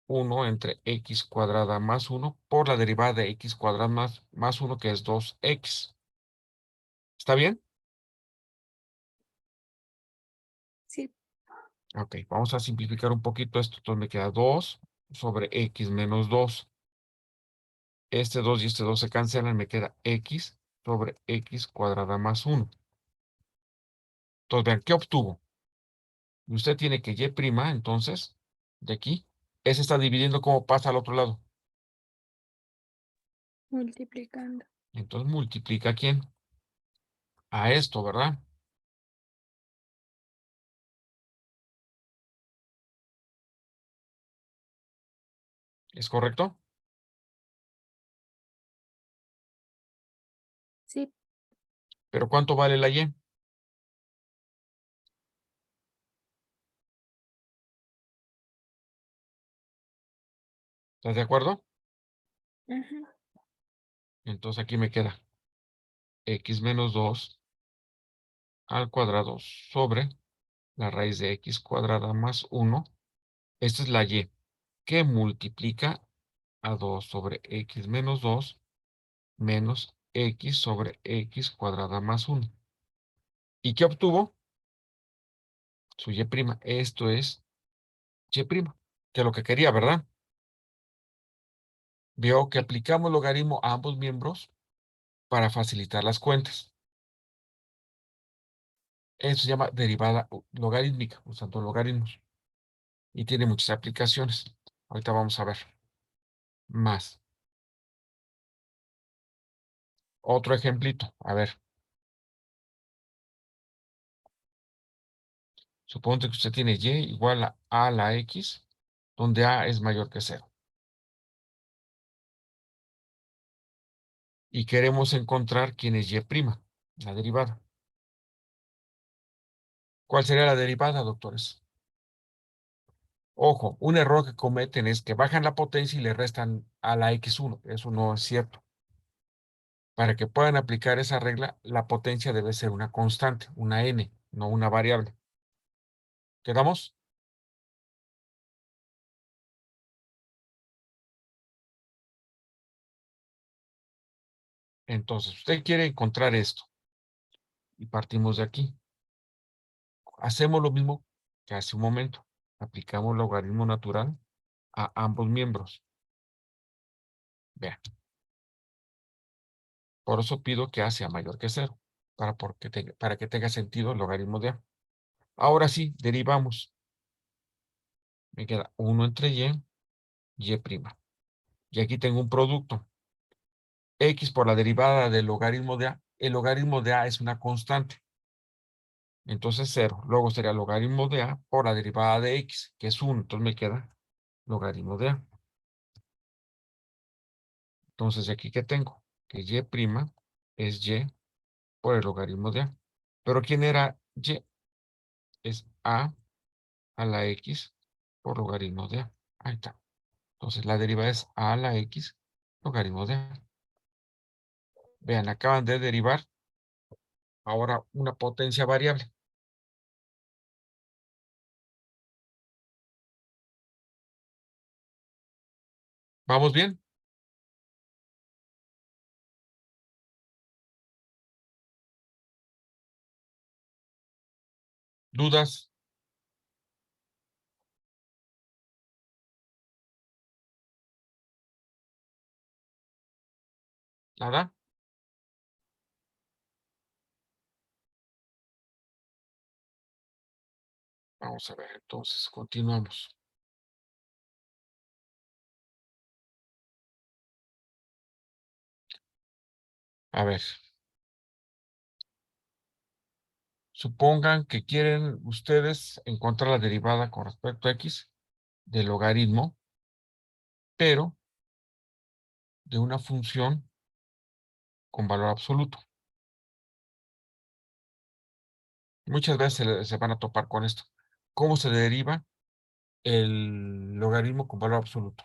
[SPEAKER 1] 1 entre x cuadrada más 1 por la derivada de x cuadrada más 1, que es 2x. ¿Está bien?
[SPEAKER 5] Sí.
[SPEAKER 1] Ok, vamos a simplificar un poquito esto. Entonces me queda 2 sobre x menos 2. Este 2 y este 2 se cancelan. Me queda x sobre x cuadrada más 1. Entonces vean, ¿qué obtuvo? Y usted tiene que y', entonces, de aquí, ese está dividiendo cómo pasa al otro lado.
[SPEAKER 5] Multiplicando.
[SPEAKER 1] Entonces multiplica ¿a quién? A esto, ¿verdad? ¿Es correcto?
[SPEAKER 5] Sí.
[SPEAKER 1] ¿Pero cuánto vale la y? ¿Estás de acuerdo?
[SPEAKER 5] Ujú.
[SPEAKER 1] Entonces aquí me queda x menos 2 al cuadrado sobre la raíz de x cuadrada más 1. Esta es la y, que multiplica a 2 sobre x menos 2 menos x sobre x cuadrada más 1. ¿Y qué obtuvo? Su y'. Esto es y', que es lo que quería, ¿verdad? Veo que aplicamos logaritmo a ambos miembros para facilitar las cuentas. Eso se llama derivada logarítmica, usando logaritmos. Y tiene muchas aplicaciones. Ahorita vamos a ver más. Otro ejemplito. A ver. Suponte que usted tiene y igual a la x, donde a es mayor que 0. Y queremos encontrar quién es y', la derivada. ¿Cuál sería la derivada, doctores? Ojo, un error que cometen es que bajan la potencia y le restan a la x1. Eso no es cierto. Para que puedan aplicar esa regla, la potencia debe ser una constante, una n, no una variable. ¿Quedamos? Entonces, usted quiere encontrar esto. Y partimos de aquí. Hacemos lo mismo que hace un momento. Aplicamos logaritmo natural a ambos miembros. Vean. Por eso pido que A sea mayor que 0, para que tenga sentido el logaritmo de A. Ahora sí, derivamos. Me queda 1 entre y'. Y aquí tengo un producto. X por la derivada del logaritmo de A. El logaritmo de A es una constante. Entonces 0. Luego sería logaritmo de A por la derivada de X, que es 1. Entonces me queda logaritmo de A. Entonces aquí que tengo, que y' es y por el logaritmo de A. Pero ¿quién era y? Es A a la X por logaritmo de A. Ahí está. Entonces la derivada es A a la X logaritmo de A. Vean, acaban de derivar ahora una potencia variable. ¿Vamos bien? ¿Dudas? ¿Nada? Vamos a ver, entonces, continuamos. A ver. Supongan que quieren ustedes encontrar la derivada con respecto a X del logaritmo, pero de una función con valor absoluto. Muchas veces se van a topar con esto. ¿Cómo se deriva el logaritmo con valor absoluto?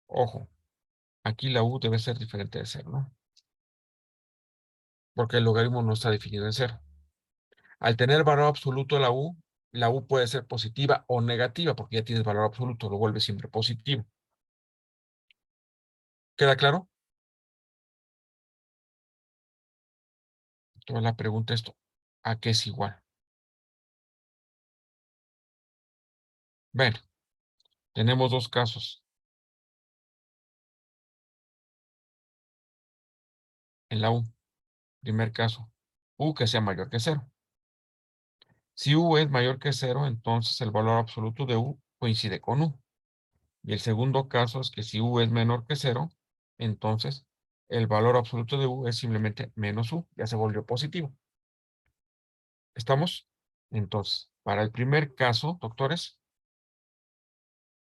[SPEAKER 1] Ojo, aquí la u debe ser diferente de 0, ¿no? Porque el logaritmo no está definido en 0. Al tener valor absoluto la u puede ser positiva o negativa, porque ya tienes valor absoluto, lo vuelve siempre positivo. ¿Queda claro? Entonces la pregunta es, ¿a qué es igual? Bueno, tenemos dos casos. En la u, primer caso, u que sea mayor que 0. Si u es mayor que 0, entonces el valor absoluto de u coincide con u. Y el segundo caso es que si u es menor que 0, entonces el valor absoluto de u es simplemente menos u, ya se volvió positivo. ¿Estamos? Entonces, para el primer caso, doctores,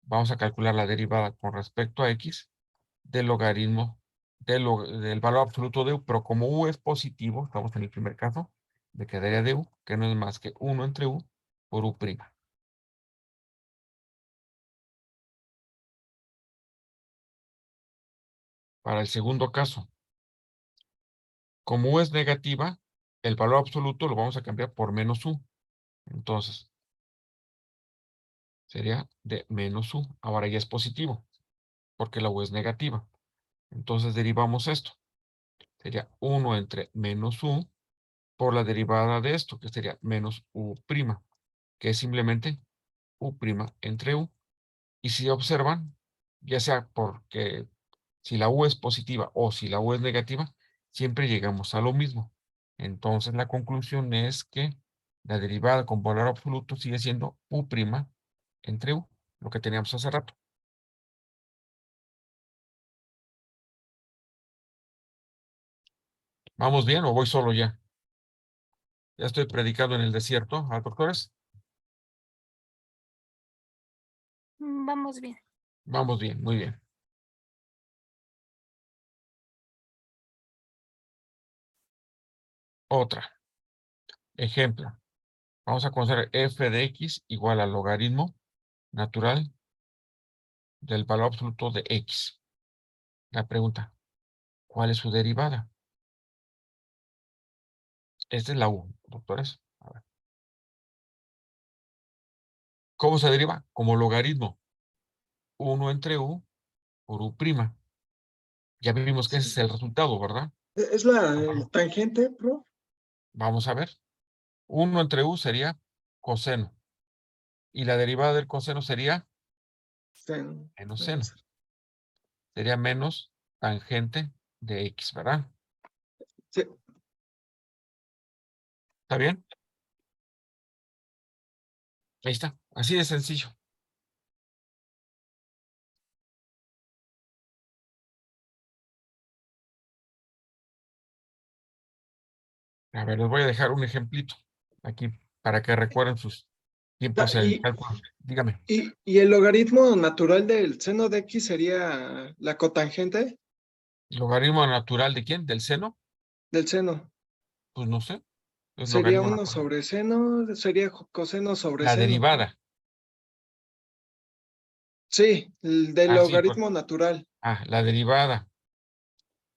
[SPEAKER 1] vamos a calcular la derivada con respecto a x del logaritmo del valor absoluto de u, pero como u es positivo, estamos en el primer caso, me quedaría de u, que no es más que 1 entre u por u'. Para el segundo caso, como u es negativa, el valor absoluto lo vamos a cambiar por menos u. Entonces, sería de menos u. Ahora ya es positivo, porque la u es negativa. Entonces derivamos esto. Sería 1 entre menos u por la derivada de esto, que sería menos u', que es simplemente u' entre u. Y si observan, ya sea porque si la u es positiva o si la u es negativa, siempre llegamos a lo mismo. Entonces la conclusión es que la derivada con valor absoluto sigue siendo u' entre u, lo que teníamos hace rato. ¿Vamos bien o voy solo ya? Ya estoy predicando en el desierto, ¿ah, doctores?
[SPEAKER 5] Vamos bien.
[SPEAKER 1] Vamos bien, muy bien. Otra. Ejemplo. Vamos a conocer f de x igual al logaritmo natural del valor absoluto de x. La pregunta, ¿cuál es su derivada? Esta es la u, doctores. A ver. ¿Cómo se deriva? Como logaritmo. 1 entre u por u'. Ya vimos que ese es el resultado, ¿verdad?
[SPEAKER 3] ¿Es el tangente, prof?
[SPEAKER 1] Vamos a ver. 1 entre u sería coseno. Y la derivada del coseno sería menos seno. Sería menos tangente de x, ¿verdad?
[SPEAKER 3] Sí.
[SPEAKER 1] ¿Está bien? Ahí está. Así de sencillo. A ver, les voy a dejar un ejemplito aquí para que recuerden sus tiempos en
[SPEAKER 3] Y,
[SPEAKER 1] cálculo. Dígame.
[SPEAKER 3] y el logaritmo natural del seno de x sería la cotangente
[SPEAKER 1] ¿Logaritmo natural de quién? ¿Del seno?
[SPEAKER 3] del seno.
[SPEAKER 1] Pues no sé. Es
[SPEAKER 3] Sería
[SPEAKER 1] logaritmo
[SPEAKER 3] 1
[SPEAKER 1] natural.
[SPEAKER 3] sobre seno, sería coseno sobre
[SPEAKER 1] La
[SPEAKER 3] seno.
[SPEAKER 1] derivada.
[SPEAKER 3] Sí, el del
[SPEAKER 1] Ah, sí, pues.
[SPEAKER 3] logaritmo natural.
[SPEAKER 1] La derivada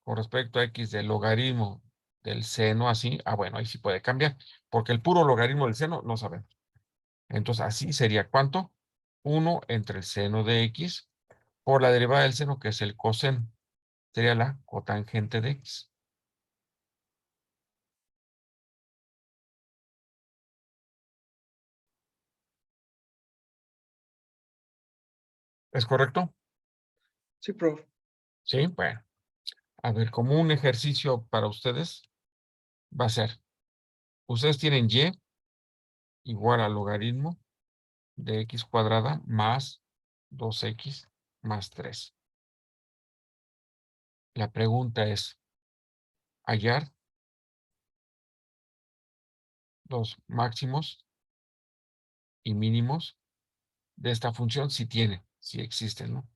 [SPEAKER 1] con respecto a x del logaritmo del seno, así. Bueno, ahí sí puede cambiar. Porque el puro logaritmo del seno no sabemos. Entonces, así sería ¿cuánto? 1 entre el seno de x por la derivada del seno, que es el coseno. Sería la cotangente de x. ¿Es correcto?
[SPEAKER 3] Sí, prof.
[SPEAKER 1] Sí, bueno. A ver, como un ejercicio para ustedes, va a ser, ustedes tienen y igual al logaritmo de x cuadrada más 2x más 3. La pregunta es hallar los máximos y mínimos de esta función si tiene, si existen, ¿no?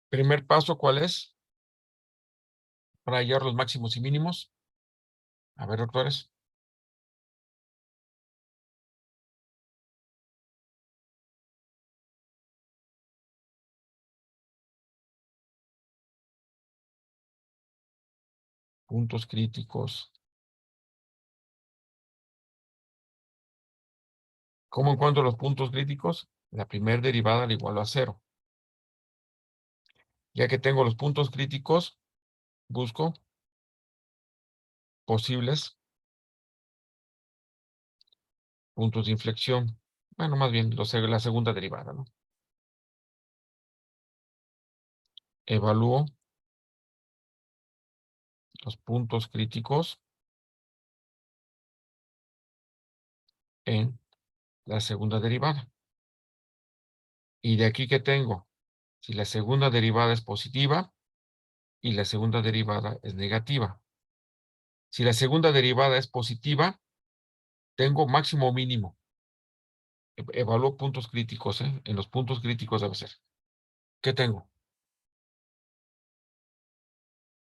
[SPEAKER 1] Primer paso, ¿cuál es? Para hallar los máximos y mínimos. A ver, doctores. Puntos críticos. ¿Cómo encuentro los puntos críticos? La primera derivada la igualo a 0. Ya que tengo los puntos críticos, busco posibles puntos de inflexión. Bueno, más bien la segunda derivada, ¿no? Evalúo los puntos críticos en la segunda derivada. Y de aquí que tengo, si la segunda derivada es positiva y la segunda derivada es negativa. Si la segunda derivada es positiva, tengo máximo o mínimo. Evalúo puntos críticos, ¿eh? En los puntos críticos debe ser. ¿Qué tengo?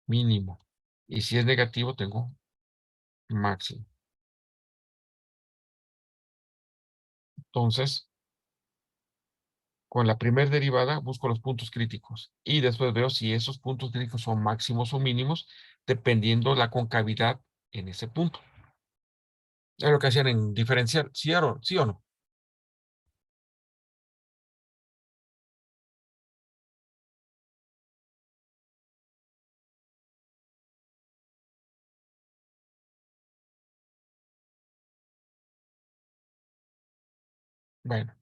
[SPEAKER 1] Mínimo. Y si es negativo, tengo máximo. Entonces, con la primera derivada busco los puntos críticos y después veo si esos puntos críticos son máximos o mínimos, dependiendo la concavidad en ese punto. Es lo que hacían en diferencial, ¿sí o no? Bueno,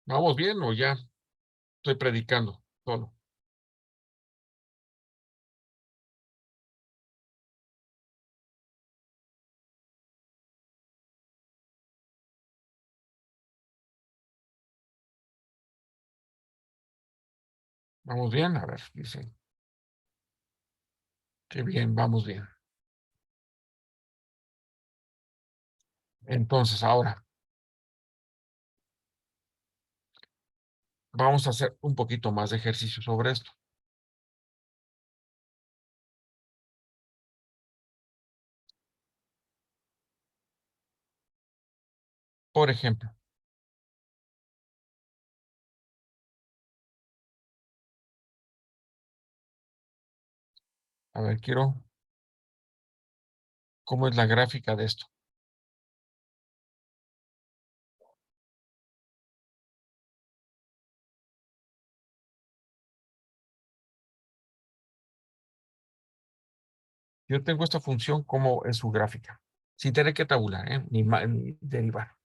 [SPEAKER 1] ¿vamos bien o ya estoy predicando solo? ¿Vamos bien? A ver, dicen. Qué bien, vamos bien. Entonces, ahora vamos a hacer un poquito más de ejercicio sobre esto. Por ejemplo, a ver, ¿cómo es la gráfica de esto? Yo tengo esta función, ¿cómo es su gráfica? Sin tener que tabular, ni derivar.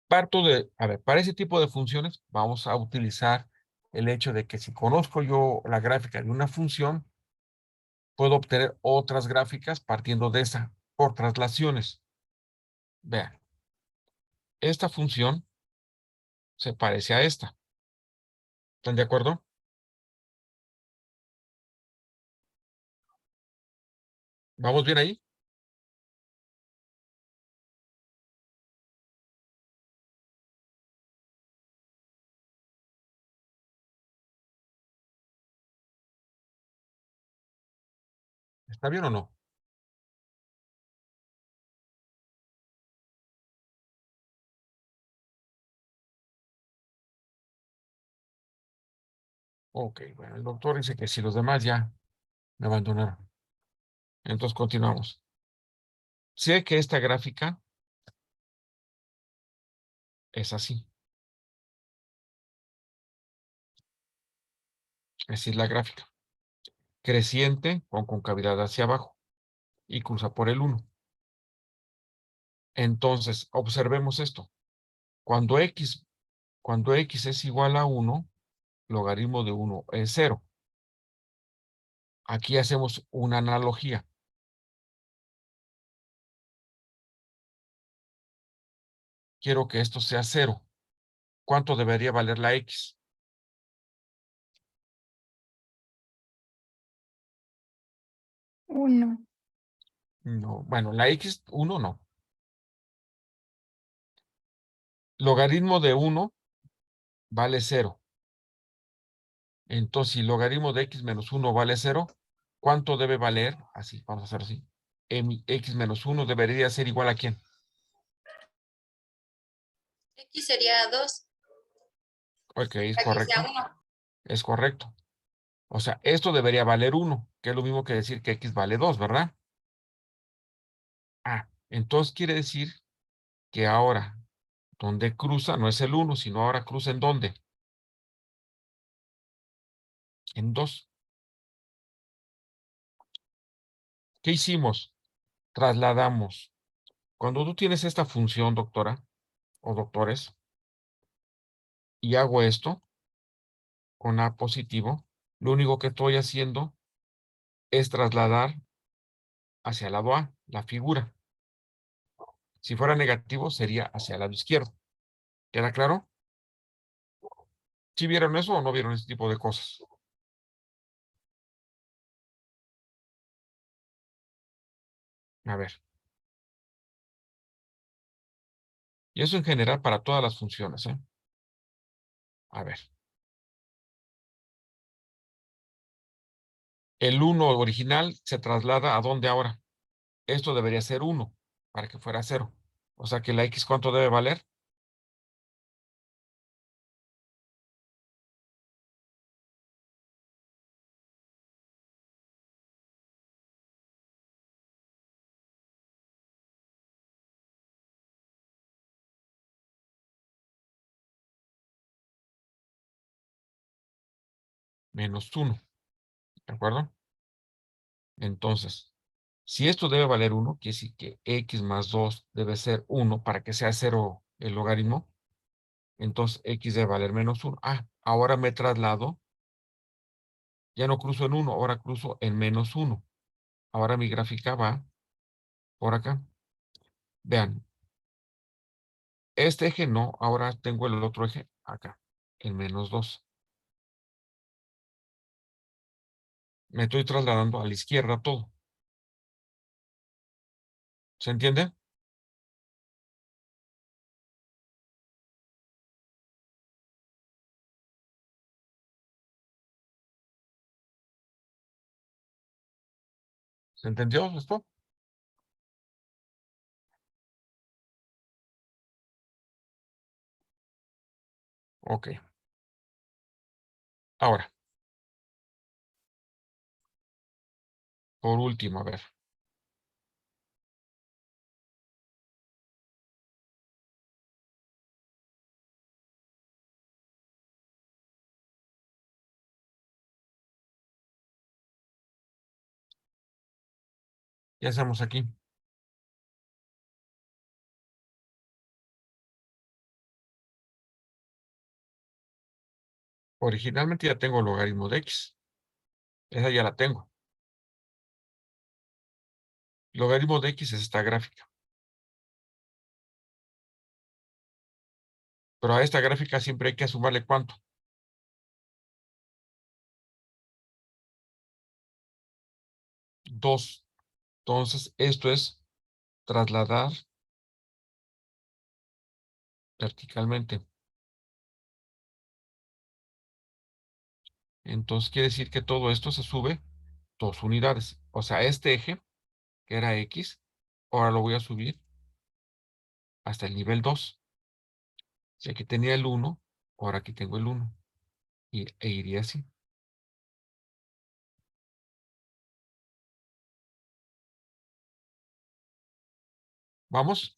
[SPEAKER 1] Parto de, a ver, para ese tipo de funciones vamos a utilizar el hecho de que si conozco yo la gráfica de una función, puedo obtener otras gráficas partiendo de esa por traslaciones. Vean, esta función se parece a esta. ¿Están de acuerdo? ¿Vamos bien ahí? ¿Está bien o no? Ok, bueno, el doctor dice que si los demás ya me abandonaron. Entonces continuamos. Sé que esta gráfica es así. Así es la gráfica. Creciente con concavidad hacia abajo y cruza por el 1. Entonces, observemos esto. Cuando x es igual a 1, logaritmo de 1 es 0. Aquí hacemos una analogía. Quiero que esto sea 0. ¿Cuánto debería valer la x?
[SPEAKER 5] 1.
[SPEAKER 1] No, bueno, la x 1 no. Logaritmo de 1 vale 0. Entonces, si logaritmo de x menos 1 vale 0, ¿cuánto debe valer? Así, vamos a hacer así. X menos 1 debería ser igual a ¿quién?
[SPEAKER 2] X sería 2,
[SPEAKER 1] Ok, es
[SPEAKER 2] para que sea
[SPEAKER 1] correcto.
[SPEAKER 2] 1.
[SPEAKER 1] Es correcto. O sea, esto debería valer 1, que es lo mismo que decir que x vale 2, ¿verdad? Ah, entonces quiere decir que ahora, donde cruza, no es el 1, sino ahora cruza ¿en dónde? En 2. ¿Qué hicimos? Trasladamos. Cuando tú tienes esta función, doctora o doctores, y hago esto con A positivo, lo único que estoy haciendo es trasladar hacia el lado A, la figura. Si fuera negativo, sería hacia el lado izquierdo. ¿Queda claro? ¿Sí vieron eso o no vieron ese tipo de cosas? A ver. Y eso en general para todas las funciones, ¿eh? A ver. El 1 original se traslada ¿a dónde ahora? Esto debería ser 1 para que fuera 0. O sea que la x, ¿cuánto debe valer? Menos 1. ¿De acuerdo? Entonces, si esto debe valer 1, quiere decir que x más 2 debe ser 1 para que sea 0 el logaritmo. Entonces, x debe valer menos 1. Ah, ahora me traslado. Ya no cruzo en 1, ahora cruzo en menos 1. Ahora mi gráfica va por acá. Vean, este eje no, ahora tengo el otro eje acá, en menos 2. Me estoy trasladando a la izquierda todo. ¿Se entiende? ¿Se entendió esto? Ok. Ahora, por último, a ver. ¿Qué hacemos aquí? Originalmente ya tengo logaritmo de x. Esa ya la tengo. Logaritmo de x es esta gráfica. Pero a esta gráfica siempre hay que sumarle ¿cuánto? 2. Entonces, esto es trasladar verticalmente. Entonces, quiere decir que todo esto se sube 2 unidades. O sea, este eje, que era X, ahora lo voy a subir hasta el nivel 2. Si aquí tenía el 1, ahora aquí tengo el 1. E iría así. ¿Vamos?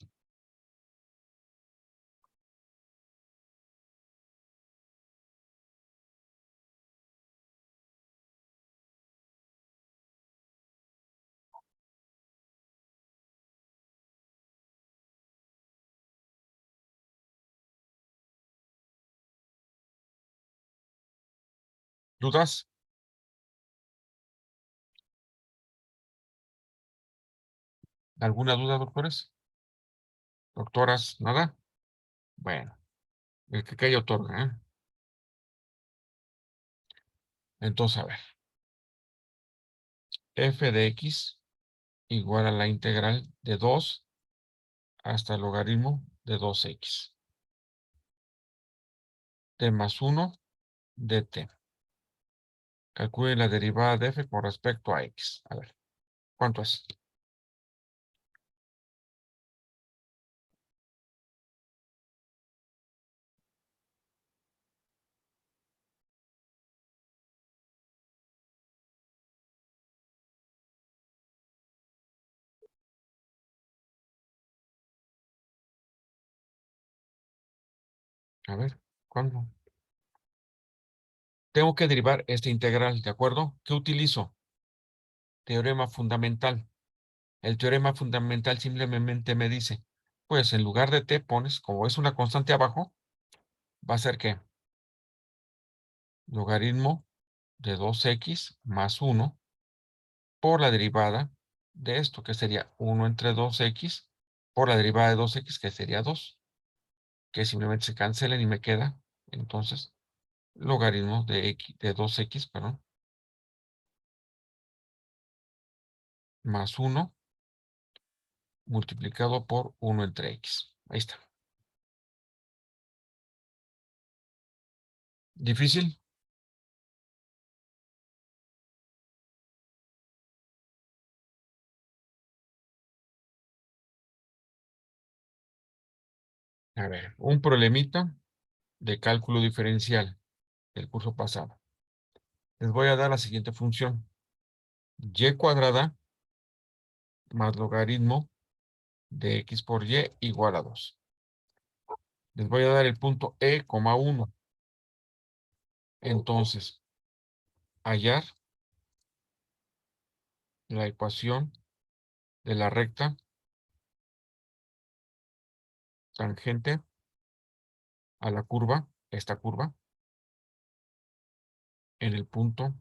[SPEAKER 1] ¿Dudas? ¿Alguna duda, doctores? ¿Doctoras? ¿Nada? Bueno, el que calla otorga, ¿eh? Entonces, a ver. F de X igual a la integral de 2 hasta el logaritmo de 2X. T más 1 de T. Calculen la derivada de F con respecto a X. A ver, ¿cuánto es? A ver, ¿cuánto? Tengo que derivar esta integral, ¿de acuerdo? ¿Qué utilizo? Teorema fundamental. El teorema fundamental simplemente me dice, pues en lugar de T pones, como es una constante abajo, va a ser ¿qué? Logaritmo de 2X más 1 por la derivada de esto, que sería 1 entre 2X, por la derivada de 2X, que sería 2, que simplemente se cancelan y me queda, entonces, logaritmo de 2X, perdón, más 1 multiplicado por 1 entre X. Ahí está. ¿Difícil? A ver, un problemita de cálculo diferencial del curso pasado. Les voy a dar la siguiente función. Y cuadrada más logaritmo de X por Y igual a 2. Les voy a dar el punto E, 1. Entonces, hallar la ecuación de la recta tangente a la curva, esta curva, en el punto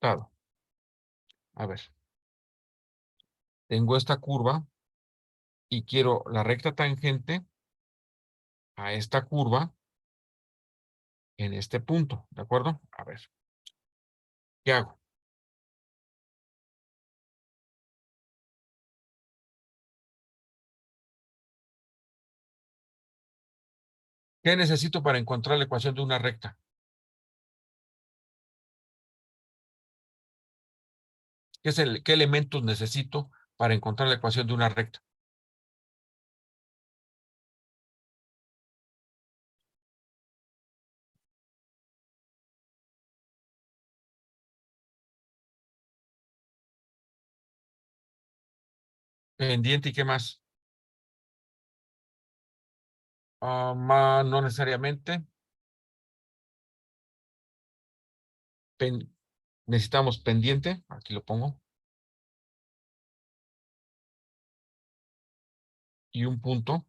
[SPEAKER 1] dado. A ver, tengo esta curva y quiero la recta tangente a esta curva en este punto, ¿de acuerdo? A ver, ¿qué hago? ¿Qué necesito para encontrar la ecuación de una recta? ¿Qué elementos necesito para encontrar la ecuación de una recta? Pendiente y qué más. No necesariamente. Necesitamos pendiente, aquí lo pongo, y un punto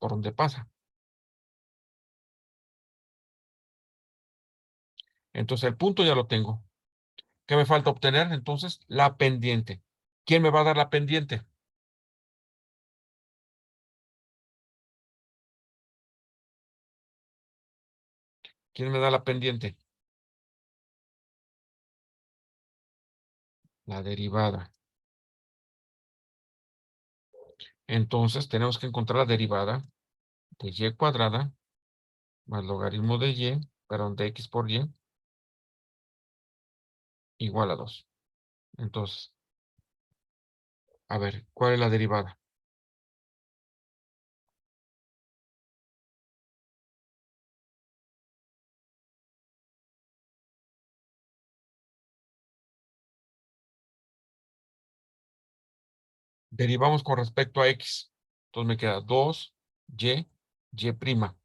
[SPEAKER 1] por donde pasa. Entonces el punto ya lo tengo. ¿Qué me falta obtener? Entonces la pendiente. ¿Quién me va a dar la pendiente? ¿Quién me da la pendiente? La derivada. Entonces tenemos que encontrar la derivada de y cuadrada más logaritmo de y perdón, de X por Y igual a 2. Entonces, a ver, ¿cuál es la derivada? Derivamos con respecto a X. Entonces me queda 2Y, Y'.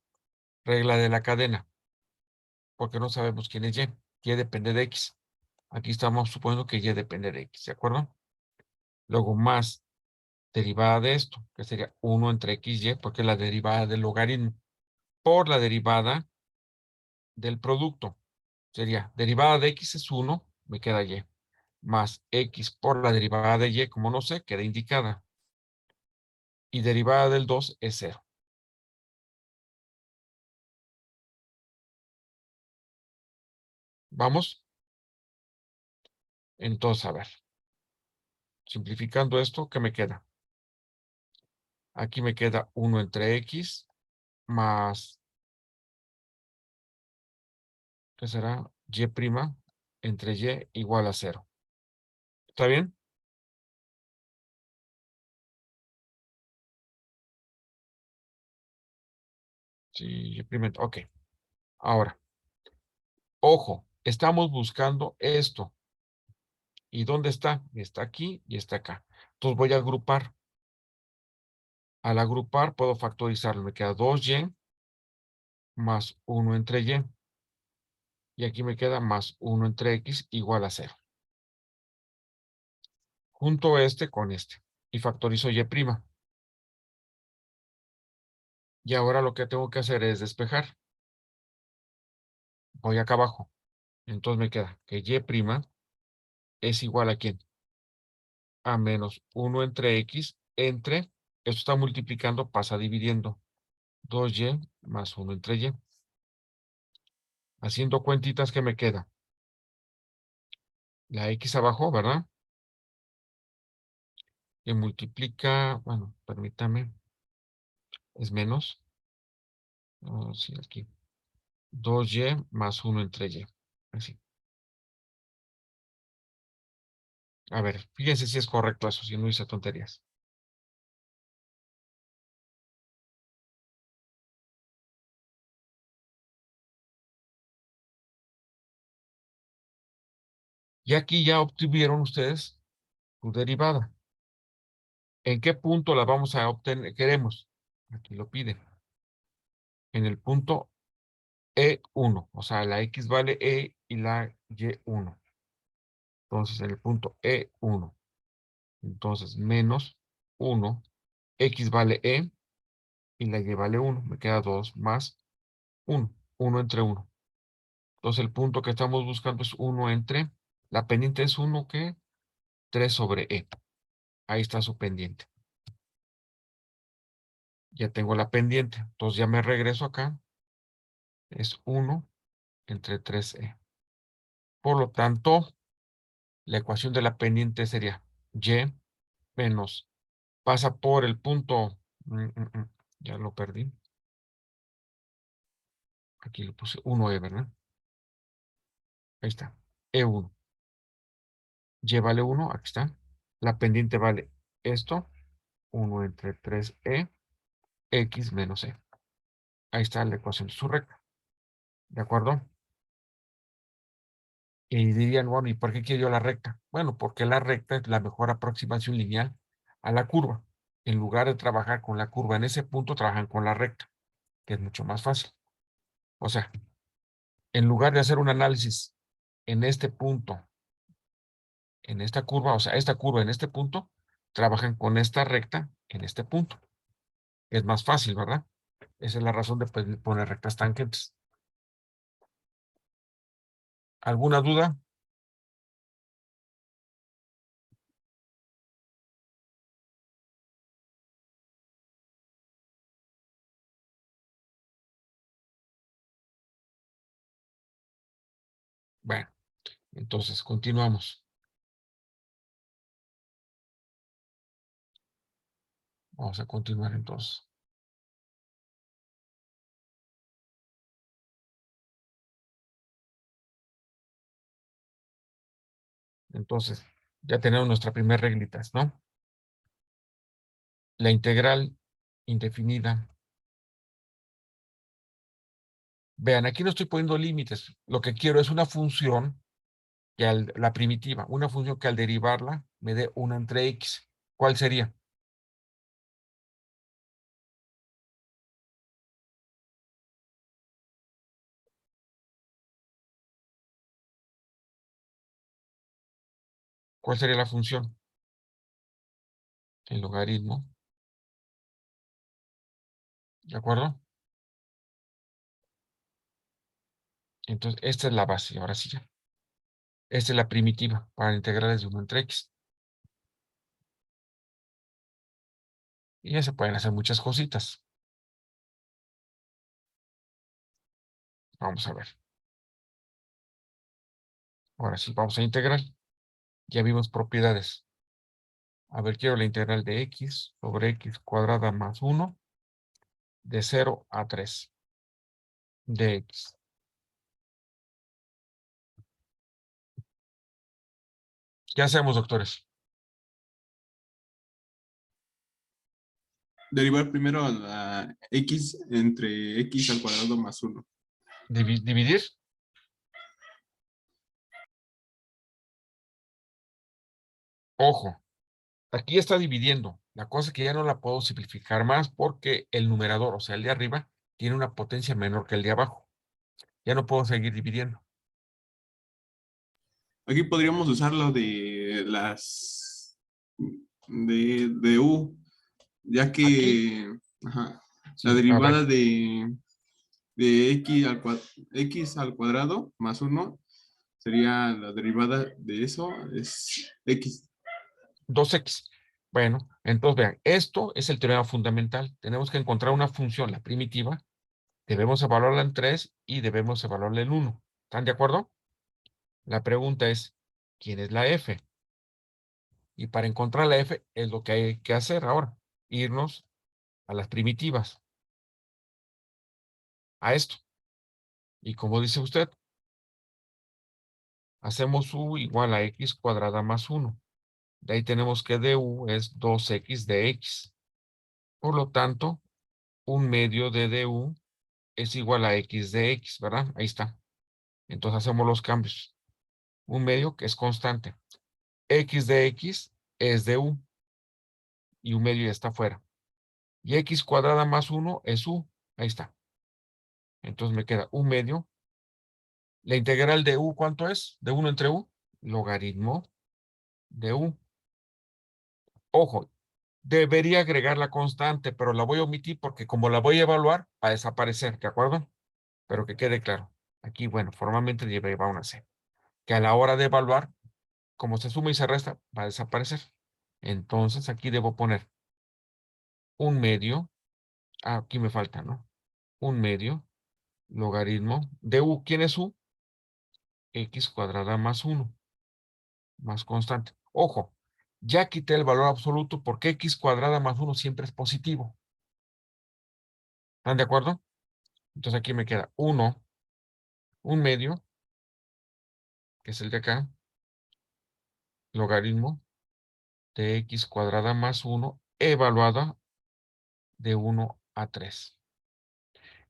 [SPEAKER 1] Regla de la cadena. Porque no sabemos quién es Y. Y depende de X. Aquí estamos suponiendo que Y depende de X, ¿de acuerdo? Luego más derivada de esto, que sería 1 entre XY, porque es la derivada del logaritmo, por la derivada del producto. Sería derivada de X es 1, me queda Y, más X por la derivada de Y, como no sé, queda indicada. Y derivada del 2 es 0. ¿Vamos? Entonces, a ver. Simplificando esto, ¿qué me queda? Aquí me queda 1 entre X más, ¿qué será? Y' entre Y igual a 0. ¿Está bien? Sí, Y'. Ok. Ahora, ojo, estamos buscando esto. ¿Y dónde está? Está aquí y está acá. Entonces voy a agrupar. Al agrupar puedo factorizarlo. Me queda 2Y más 1 entre Y. Y aquí me queda más 1 entre X igual a 0. Junto este con este. Y factorizo Y'. Y ahora lo que tengo que hacer es despejar. Voy acá abajo. Entonces me queda que Y' es igual a ¿quién? A menos 1 entre X entre, esto está multiplicando, pasa dividiendo. 2Y más 1 entre Y. Haciendo cuentitas, ¿qué me queda? La X abajo, ¿verdad? Que multiplica, bueno, permítame, es menos. Oh, sí, aquí. 2Y más 1 entre Y. Así. A ver, fíjense si es correcto eso, si no hice tonterías. Y aquí ya obtuvieron ustedes su derivada. ¿En qué punto la vamos a obtener? Queremos. Aquí lo piden. En el punto E1. O sea, la X vale E y la Y1. Entonces, en el punto E1. Entonces, menos 1. X vale E y la Y vale 1. Me queda 2 más 1. 1 entre 1. Entonces, el punto que estamos buscando es 1 entre. La pendiente es 1, ¿qué? 3 sobre E. Ahí está su pendiente. Ya tengo la pendiente. Entonces, ya me regreso acá. Es 1 entre 3E. Por lo tanto, la ecuación de la pendiente sería Y menos, pasa por el punto, ya lo perdí. Aquí lo puse 1E, ¿verdad? Ahí está, E1. Y vale 1, aquí está. La pendiente vale esto, 1 entre 3E, X menos E. Ahí está la ecuación de su recta. ¿De acuerdo? Y dirían, bueno, ¿y por qué quiero yo la recta? Bueno, porque la recta es la mejor aproximación lineal a la curva. En lugar de trabajar con la curva en ese punto, trabajan con la recta, que es mucho más fácil. O sea, en lugar de hacer un análisis en este punto, en esta curva, o sea, esta curva en este punto, trabajan con esta recta en este punto. Es más fácil, ¿verdad? Esa es la razón de poner rectas tangentes. ¿Alguna duda? Bueno, entonces continuamos. Vamos a continuar entonces. Entonces, ya tenemos nuestra primera reglitas, ¿no? La integral indefinida. Vean, aquí no estoy poniendo límites. Lo que quiero es una función que la primitiva, una función que al derivarla me dé 1 entre x. ¿Cuál sería? ¿Cuál sería la función? El logaritmo. ¿De acuerdo? Entonces, esta es la base. Ahora sí ya. Esta es la primitiva para integrales de 1 entre x. Y ya se pueden hacer muchas cositas. Vamos a ver. Ahora sí, vamos a integrar. Ya vimos propiedades. A ver, quiero la integral de x sobre x cuadrada más 1 de 0 a 3 de x. ¿Qué hacemos, doctores?
[SPEAKER 4] Derivar primero a la x entre x al cuadrado más 1.
[SPEAKER 1] ¿Dividir? Ojo, aquí está dividiendo. La cosa es que ya no la puedo simplificar más porque el numerador, o sea, el de arriba, tiene una potencia menor que el de abajo. Ya no puedo seguir dividiendo.
[SPEAKER 4] Aquí podríamos usar lo de las de u, ya
[SPEAKER 1] Aquí,
[SPEAKER 4] que ajá, la
[SPEAKER 1] sí, a ver,
[SPEAKER 4] derivada de x al cuadrado más 1 sería la derivada de eso, es x.
[SPEAKER 1] 2x. Bueno, entonces vean, esto es el teorema fundamental. Tenemos que encontrar una función, la primitiva. Debemos evaluarla en 3 y debemos evaluarla en 1. ¿Están de acuerdo? La pregunta es, ¿quién es la f? Y para encontrar la f es lo que hay que hacer ahora. Irnos a las primitivas. A esto. Y como dice usted, hacemos u igual a x cuadrada más 1. De ahí tenemos que du es 2x de x. Por lo tanto, 1/2 de du es igual a x de x, ¿verdad? Ahí está. Entonces hacemos los cambios. 1/2 que es constante. X de x es de u. Y 1/2 ya está fuera. Y x cuadrada más 1 es u. Ahí está. Entonces me queda 1/2. La integral de u, ¿cuánto es? De 1 entre u. Logaritmo de u. Ojo, debería agregar la constante, pero la voy a omitir porque como la voy a evaluar, va a desaparecer, ¿de acuerdo? Pero que quede claro. Aquí, bueno, formalmente lleva una c. Que a la hora de evaluar, como se suma y se resta, va a desaparecer. Entonces aquí debo poner 1/2. Aquí me falta, ¿no? 1/2 logaritmo de u. ¿Quién es u? X cuadrada más 1, más constante. Ojo, ya quité el valor absoluto porque x cuadrada más 1 siempre es positivo. ¿Están de acuerdo? Entonces aquí me queda 1/2, que es el de acá, logaritmo de x cuadrada más 1, evaluada de 1 a 3.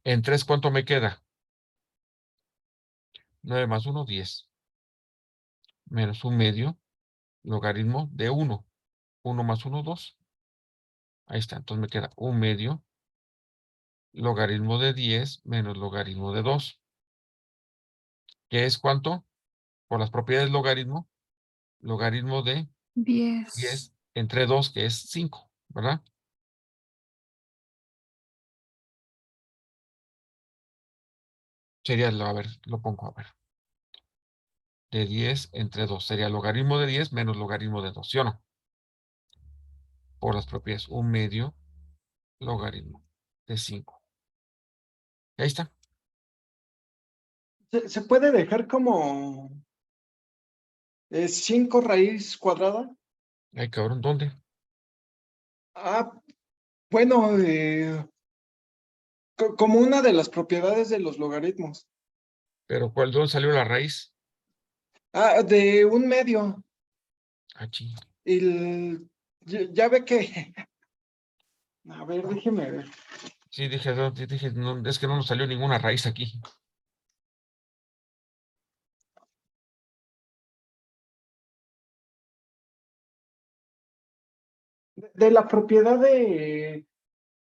[SPEAKER 1] En 3, ¿cuánto me queda? 9 más 1, 10. Menos 1/2, logaritmo de 1. 1 más 1, 2. Ahí está. Entonces me queda 1/2, logaritmo de 10 menos logaritmo de 2. ¿Qué es cuánto? Por las propiedades logaritmo, logaritmo de
[SPEAKER 5] 10.
[SPEAKER 1] 10 entre 2, que es 5, ¿verdad? Sería, a ver, lo pongo a ver. De 10 entre 2. Sería logaritmo de 10 menos logaritmo de 2, ¿sí o no? Por las propiedades 1/2 logaritmo de 5. Ahí está.
[SPEAKER 3] ¿Se puede dejar como 5 raíz cuadrada?
[SPEAKER 1] Ay, cabrón, ¿dónde?
[SPEAKER 3] Ah, bueno, como una de las propiedades de los logaritmos.
[SPEAKER 1] Pero ¿cuál? ¿Dónde salió la raíz?
[SPEAKER 3] Ah, de 1/2.
[SPEAKER 1] Achí.
[SPEAKER 3] Y ya ve que, a ver, déjeme ver.
[SPEAKER 1] Sí, dije, no, es que no nos salió ninguna raíz aquí.
[SPEAKER 3] De la propiedad de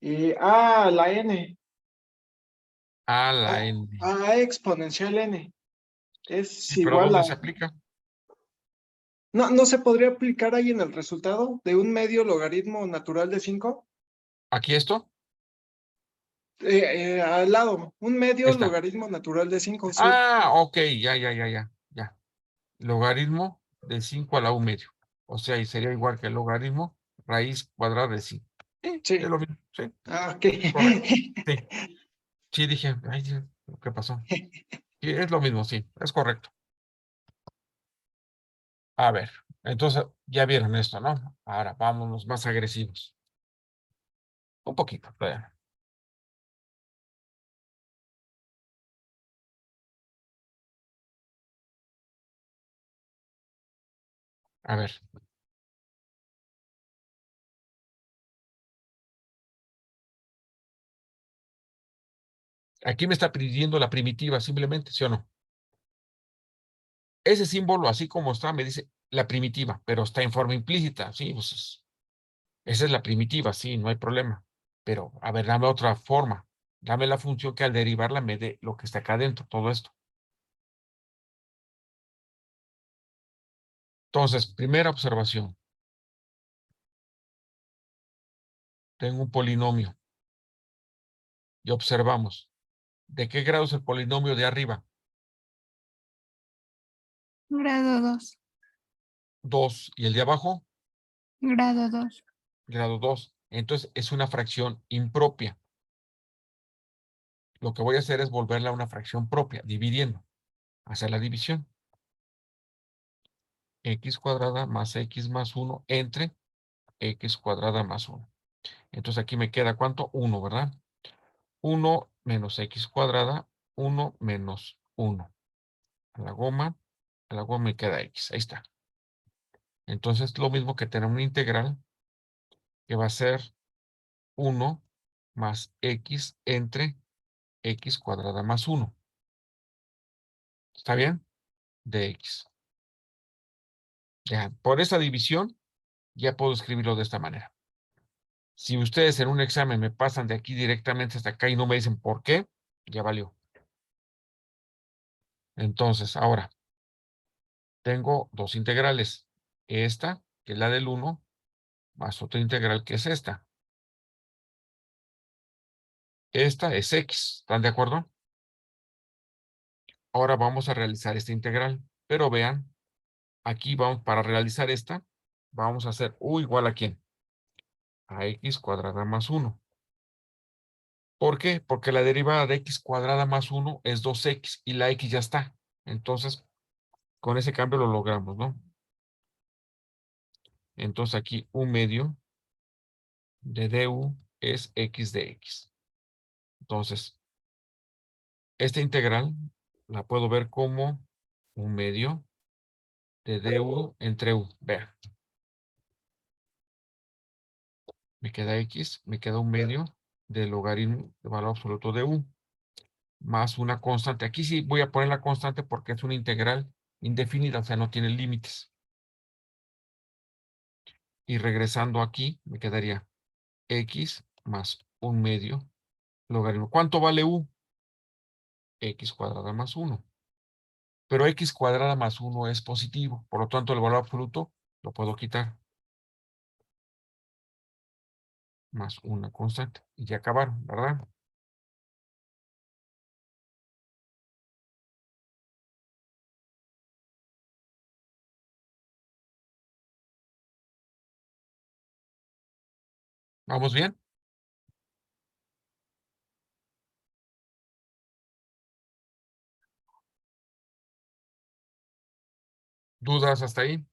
[SPEAKER 3] la n,
[SPEAKER 1] A la N.
[SPEAKER 3] a exponencial n, es
[SPEAKER 1] Sí, pero
[SPEAKER 3] igual
[SPEAKER 1] ¿dónde
[SPEAKER 3] a...
[SPEAKER 1] se aplica?
[SPEAKER 3] No, no se podría aplicar ahí en el resultado de un medio logaritmo natural de 5.
[SPEAKER 1] ¿Aquí esto?
[SPEAKER 3] Al lado, un medio
[SPEAKER 1] Esta.
[SPEAKER 3] logaritmo natural de 5, sí.
[SPEAKER 1] Ah, ok, ya. Logaritmo de 5 a la U medio. O sea, y sería igual que el logaritmo raíz cuadrada de 5. Sí, es
[SPEAKER 3] Sí.
[SPEAKER 1] lo mismo, sí,
[SPEAKER 3] Ah, ok.
[SPEAKER 1] correcto. Sí, sí, dije, ay, Dios, ¿qué pasó? Sí, es lo mismo, sí, es correcto. A ver, entonces ya vieron esto, ¿no? Ahora vámonos más agresivos. Un poquito, todavía. A ver, aquí me está pidiendo la primitiva, simplemente, ¿sí o no? Ese símbolo, así como está, me dice la primitiva, pero está en forma implícita, sí, pues esa es la primitiva, sí, no hay problema. Pero, a ver, dame otra forma. Dame la función que al derivarla me dé lo que está acá adentro, todo esto. Entonces, primera observación. Tengo un polinomio y observamos. ¿De qué grado es el polinomio de arriba?
[SPEAKER 5] Grado 2.
[SPEAKER 1] 2. ¿Y el de abajo?
[SPEAKER 5] Grado 2.
[SPEAKER 1] Grado 2. Entonces, es una fracción impropia. Lo que voy a hacer es volverla a una fracción propia, dividiendo. Hacer la división. X cuadrada más X más 1 entre X cuadrada más 1. Entonces aquí me queda ¿cuánto? 1, ¿verdad? 1 menos X cuadrada, 1 menos 1. A la goma me queda X. Ahí está. Entonces lo mismo que tener una integral que va a ser 1 más X entre X cuadrada más 1. ¿Está bien? De X. Ya, por esa división ya puedo escribirlo de esta manera. Si ustedes en un examen me pasan de aquí directamente hasta acá y no me dicen por qué, ya valió. Entonces, ahora, tengo dos integrales. Esta, que es la del 1, más otra integral que es esta. Esta es X, ¿están de acuerdo? Ahora vamos a realizar esta integral. Pero vean, aquí vamos, para realizar esta, vamos a hacer U igual a ¿quién? A X cuadrada más 1. ¿Por qué? Porque la derivada de X cuadrada más 1 es 2X y la X ya está. Entonces, con ese cambio lo logramos, ¿no? Entonces aquí U medio de du es X de X. Entonces, esta integral la puedo ver como un medio de du entre u. Vean, me queda X, me queda un medio del logaritmo de valor absoluto de u, más una constante. Aquí sí voy a poner la constante porque es una integral indefinida, o sea, no tiene límites. Y regresando aquí, me quedaría X más un medio logaritmo. ¿Cuánto vale u? X cuadrada más 1. Pero X cuadrada más 1 es positivo, por lo tanto el valor absoluto lo puedo quitar. Más una constante. Y ya acabaron, ¿verdad? ¿Vamos bien? ¿Dudas hasta ahí?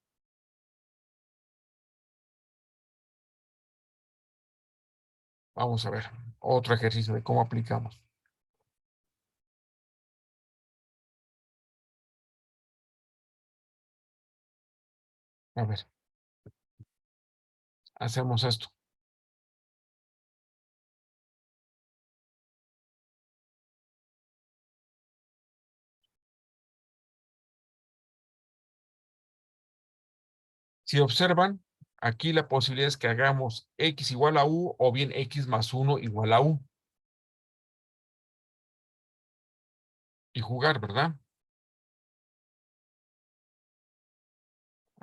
[SPEAKER 1] Vamos a ver. Otro ejercicio de cómo aplicamos. A ver. hacemos esto. Si observan, aquí la posibilidad es que hagamos x igual a u o bien x más 1 igual a u. Y jugar, ¿verdad?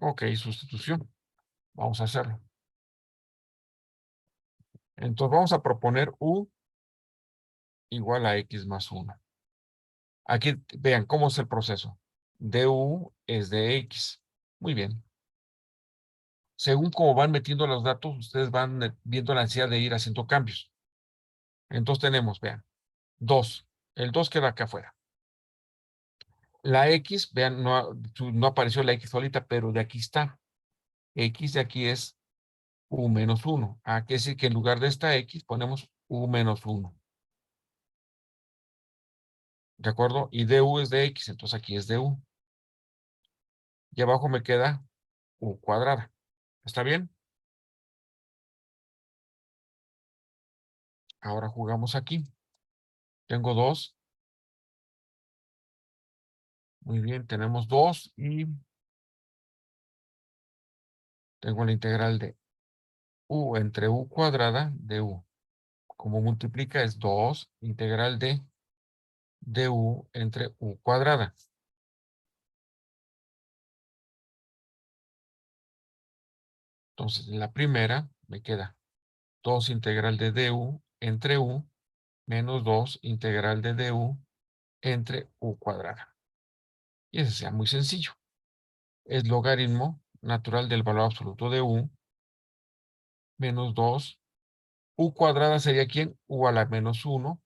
[SPEAKER 1] Ok, sustitución. Vamos a hacerlo. Entonces vamos a proponer u igual a x más 1. Aquí vean cómo es el proceso. Du es de x. Muy bien. Según cómo van metiendo los datos, ustedes van viendo la necesidad de ir haciendo cambios. Entonces tenemos, vean, 2. El 2 queda acá afuera. La x, vean, no apareció la x solita, pero de aquí está. X de aquí es u menos 1. Quiere decir que en lugar de esta x ponemos u menos 1. ¿De acuerdo? Y du es de x, entonces aquí es de u. Y abajo me queda u cuadrada. ¿Está bien? Ahora jugamos aquí. Tengo 2. Muy bien, tenemos 2 y tengo la integral de u entre u cuadrada de u. Como multiplica es 2 integral de du entre u cuadrada. Entonces, en la primera me queda 2 integral de du entre u menos 2 integral de du entre u cuadrada. Y ese sea muy sencillo. Es logaritmo natural del valor absoluto de u menos 2. U cuadrada sería ¿quién? U a la menos 1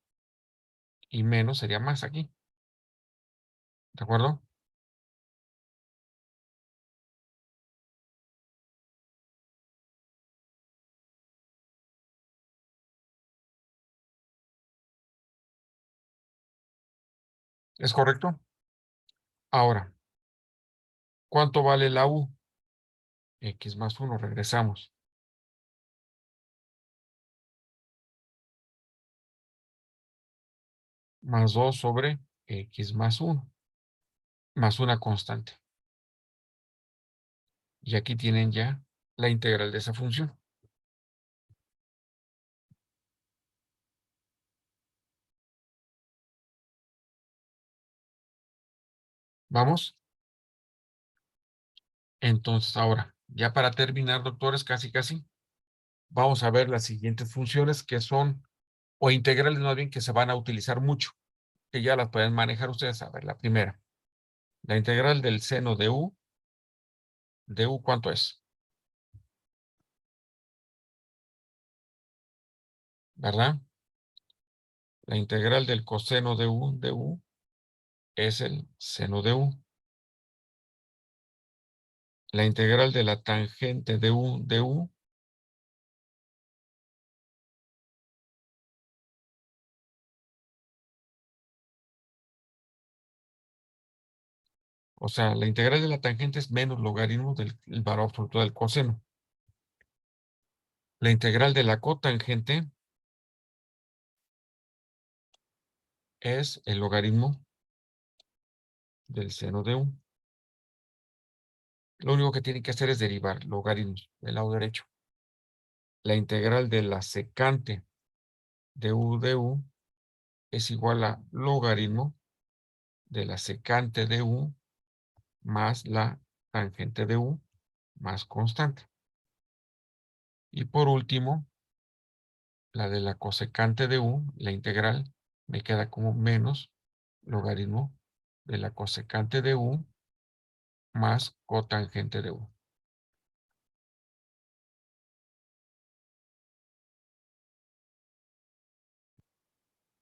[SPEAKER 1] y menos sería más aquí. ¿De acuerdo? ¿Es correcto? Ahora, ¿cuánto vale la u? X más 1, regresamos. Más 2 sobre x más 1, más una constante. Y aquí tienen ya la integral de esa función. ¿Vamos? Entonces, ahora, ya para terminar, doctores, casi, vamos a ver las siguientes funciones que son, o integrales más bien, que se van a utilizar mucho, que ya las pueden manejar ustedes. A ver, la primera, la integral del seno de u, ¿cuánto es? ¿Verdad? La integral del coseno de u es el seno de u. La integral de la tangente de u, o sea, la integral de la tangente es menos logaritmo del valor absoluto del coseno. La integral de la cotangente es el logaritmo del seno de u. Lo único que tienen que hacer es derivar logaritmos del lado derecho. La integral de la secante de u es igual a logaritmo de la secante de u más la tangente de u más constante. Y por último, la de la cosecante de u, la integral, me queda como menos logaritmo de la cosecante de u más cotangente de u.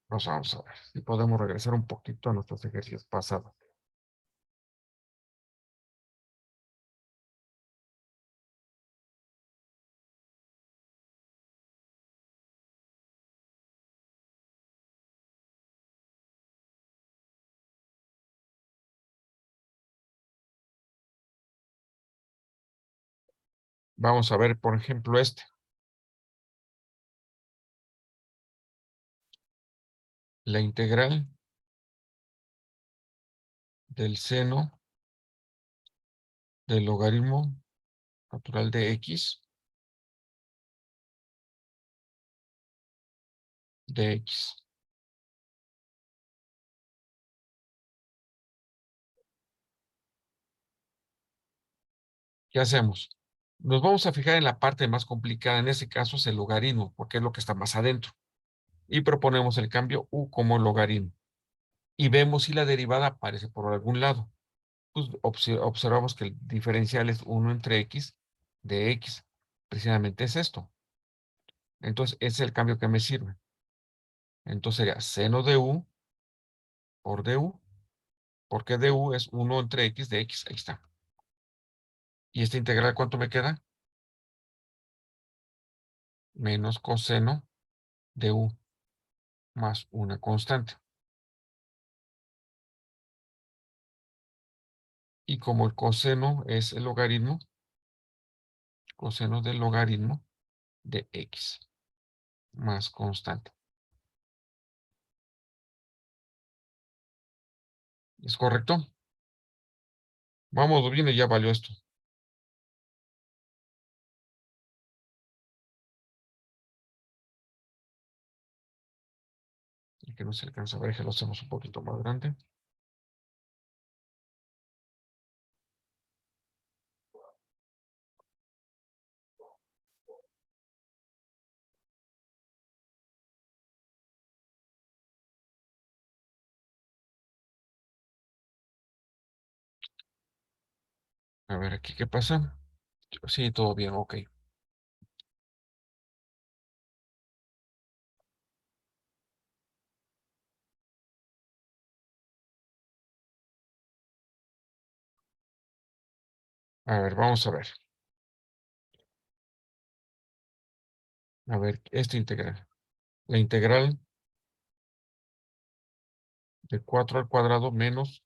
[SPEAKER 1] Vamos a ver si podemos regresar un poquito a nuestros ejercicios pasados. Vamos a ver, por ejemplo, este. La integral del seno del logaritmo natural de x de x. ¿Qué hacemos? Nos vamos a fijar en la parte más complicada, en ese caso es el logaritmo, porque es lo que está más adentro. Y proponemos el cambio u como logaritmo. Y vemos si la derivada aparece por algún lado. Pues observamos que el diferencial es 1 entre x de x. Precisamente es esto. Entonces, ese es el cambio que me sirve. Entonces sería seno de u por du, porque du es 1 entre x de x. Ahí está. ¿Y esta integral cuánto me queda? Menos coseno de u más una constante. Y como el coseno es el logaritmo, coseno del logaritmo de x más constante. ¿Es correcto? Vamos bien y ya valió esto. Y que no se alcanza a ver, que lo hacemos un poquito más grande. A ver aquí qué pasa. Sí, todo bien, ok. A ver, vamos a ver. A ver, esta integral. La integral de 4 al cuadrado menos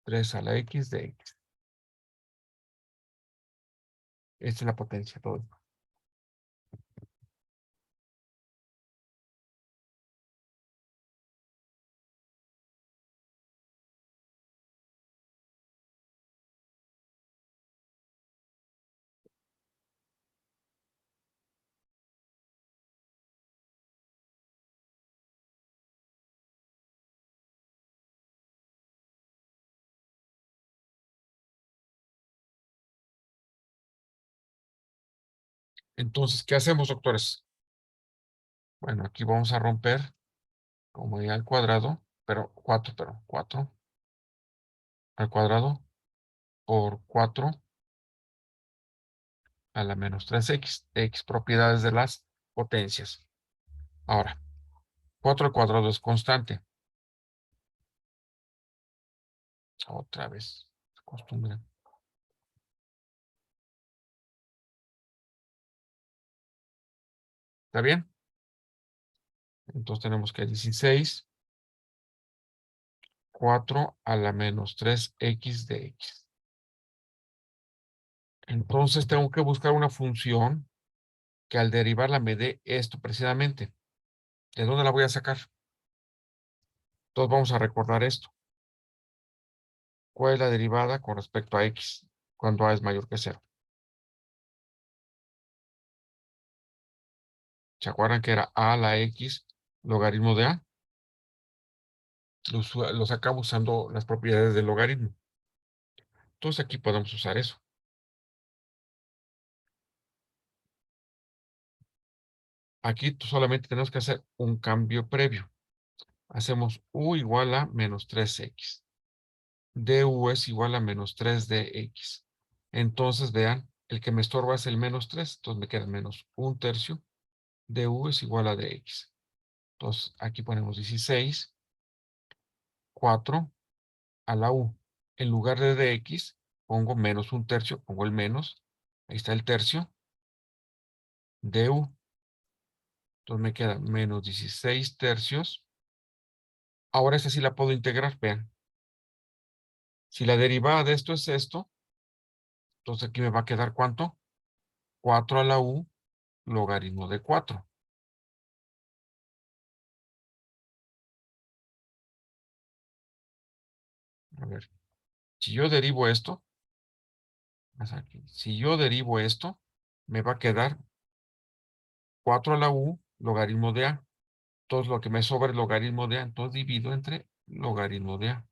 [SPEAKER 1] 3 a la x de x. Esta es la potencia, todo. Entonces, ¿qué hacemos, doctores? Bueno, aquí vamos a romper como y al cuadrado, pero 4 al cuadrado por 4 a la menos 3x, x propiedades de las potencias. Ahora, 4 al cuadrado es constante. Otra vez, costumbre. ¿Está bien? Entonces tenemos que 16, 4 a la menos 3x de x. Entonces tengo que buscar una función que al derivarla me dé esto precisamente. ¿De dónde la voy a sacar? Entonces vamos a recordar esto. ¿Cuál es la derivada con respecto a x cuando a es mayor que 0? ¿Se acuerdan que era a a la x logaritmo de a? Lo sacamos usando las propiedades del logaritmo. Entonces aquí podemos usar eso. Aquí solamente tenemos que hacer un cambio previo. Hacemos u igual a menos 3x. du es igual a menos 3dx. Entonces, vean, el que me estorba es el menos 3. Entonces me queda menos 1/3. Du es igual a dx. Entonces, aquí ponemos 16. 4 a la u. En lugar de dx, pongo menos 1/3. Pongo el menos. Ahí está el tercio. Du. Entonces me queda menos 16 tercios. Ahora esta sí la puedo integrar, vean. Si la derivada de esto es esto, entonces aquí me va a quedar ¿cuánto? 4 a la u logaritmo de 4. A ver, si yo derivo esto, si yo derivo esto, me va a quedar 4 a la u logaritmo de a. Entonces lo que me sobra es logaritmo de a, entonces divido entre logaritmo de a.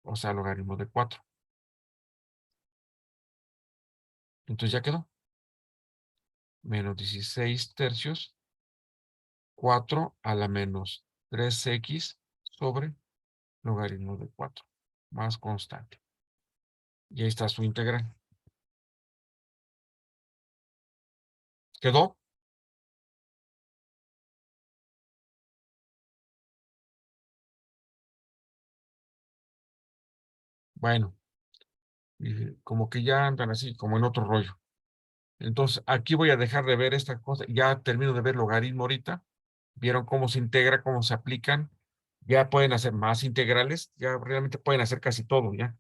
[SPEAKER 1] O sea, logaritmo de 4. Entonces ya quedó. Menos 16 tercios, 4 a la menos 3x sobre logaritmo de 4. Más constante. Y ahí está su integral. ¿Quedó? Bueno, como que ya andan así, como en otro rollo. Entonces, aquí voy a dejar de ver esta cosa. Ya termino de ver logaritmo ahorita. Vieron cómo se integra, cómo se aplican. Ya pueden hacer más integrales. Ya realmente pueden hacer casi todo, ya.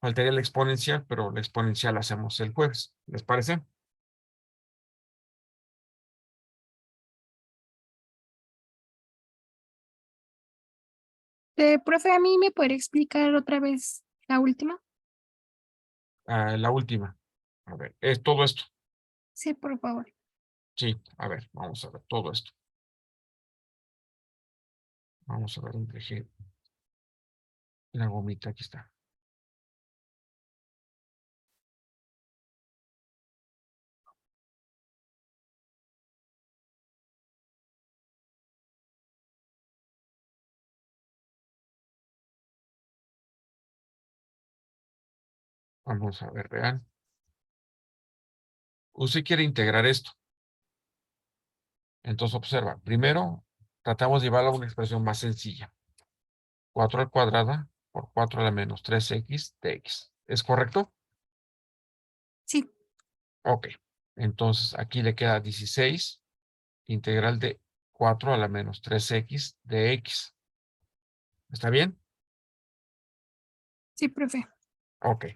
[SPEAKER 1] Faltaría la exponencial, pero la exponencial la hacemos el jueves. ¿Les parece?
[SPEAKER 5] Profe, ¿a mí me puede explicar otra vez la última?
[SPEAKER 1] La última. A ver, es todo esto.
[SPEAKER 5] Sí, por favor.
[SPEAKER 1] Sí, a ver, vamos a ver todo esto. Vamos a ver dónde dejé la gomita. Aquí está. Vamos a ver, vean. Usted quiere integrar esto. Entonces observa. Primero, tratamos de llevarlo a una expresión más sencilla. 4 al cuadrado por 4 a la menos 3x de x. ¿Es correcto?
[SPEAKER 5] Sí,
[SPEAKER 1] Ok. Entonces aquí le queda 16 integral de 4 a la menos 3x de x. ¿Está bien?
[SPEAKER 5] sí, profe.
[SPEAKER 1] Ok.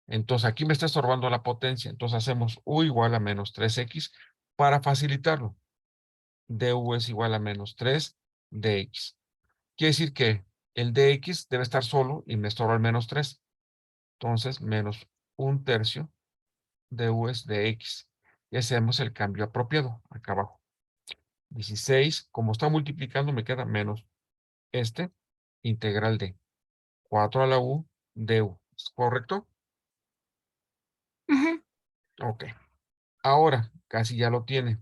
[SPEAKER 1] Entonces aquí me está estorbando la potencia. Entonces hacemos u igual a menos 3x para facilitarlo. Du es igual a menos 3 dx. Quiere decir que el dx debe estar solo y me estorba el menos 3. Entonces, menos 1/3 du es de x. Y hacemos el cambio apropiado acá abajo. 16, como está multiplicando, me queda menos este integral de 4 a la u du. ¿Es correcto?
[SPEAKER 5] Ujú.
[SPEAKER 1] Ok. Ahora, casi ya lo tiene.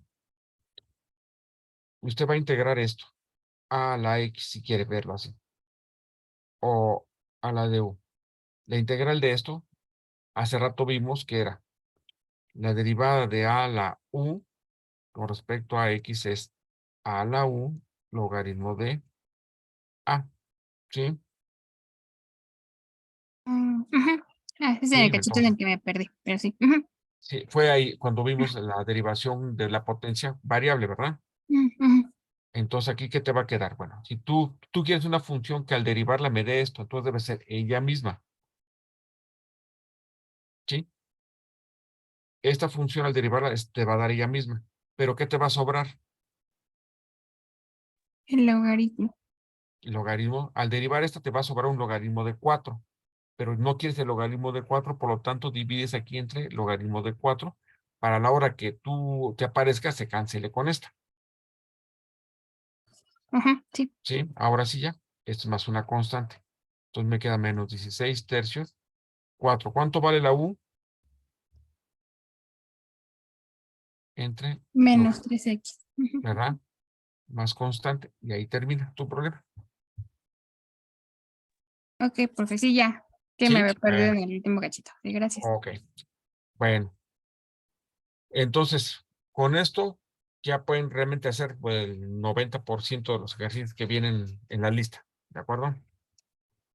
[SPEAKER 1] Usted va a integrar esto a la x si quiere verlo así. O a la du. La integral de esto, hace rato vimos que era la derivada de a a la u con respecto a x es a a la u logaritmo de a. ¿Sí?
[SPEAKER 5] Ujú. Ah, ese es
[SPEAKER 1] Sí,
[SPEAKER 5] el cachito en
[SPEAKER 1] entonces,
[SPEAKER 5] el que me perdí, pero sí. Ujú,
[SPEAKER 1] sí, fue ahí cuando vimos la derivación de la potencia variable, ¿verdad?
[SPEAKER 5] ujú.
[SPEAKER 1] Entonces, ¿aquí qué te va a quedar? Bueno, si tú quieres una función que al derivarla me dé esto, entonces debe ser ella misma. ¿Sí? Esta función al derivarla te va a dar ella misma. ¿Pero qué te va a sobrar?
[SPEAKER 5] El logaritmo.
[SPEAKER 1] El logaritmo. Al derivar esta te va a sobrar un logaritmo de 4. Pero no quieres el logaritmo de 4, por lo tanto divides aquí entre logaritmo de 4 para la hora que tú te aparezca se cancele con esta.
[SPEAKER 5] Ajá, sí.
[SPEAKER 1] ¿Sí? Ahora sí ya. Esto es más una constante. Entonces me queda menos 16 tercios. 4. ¿Cuánto vale la u? Entre,
[SPEAKER 5] Menos 3x. Ujú.
[SPEAKER 1] ¿verdad? Más constante. Y ahí termina tu problema.
[SPEAKER 5] Ok, profe, sí, ya. Que me
[SPEAKER 1] ¿Sí?
[SPEAKER 5] había perdido en el último cachito. Sí, gracias.
[SPEAKER 1] Ok. Bueno. Entonces, con esto ya pueden realmente hacer pues, el 90% de los ejercicios que vienen en la lista. ¿De acuerdo?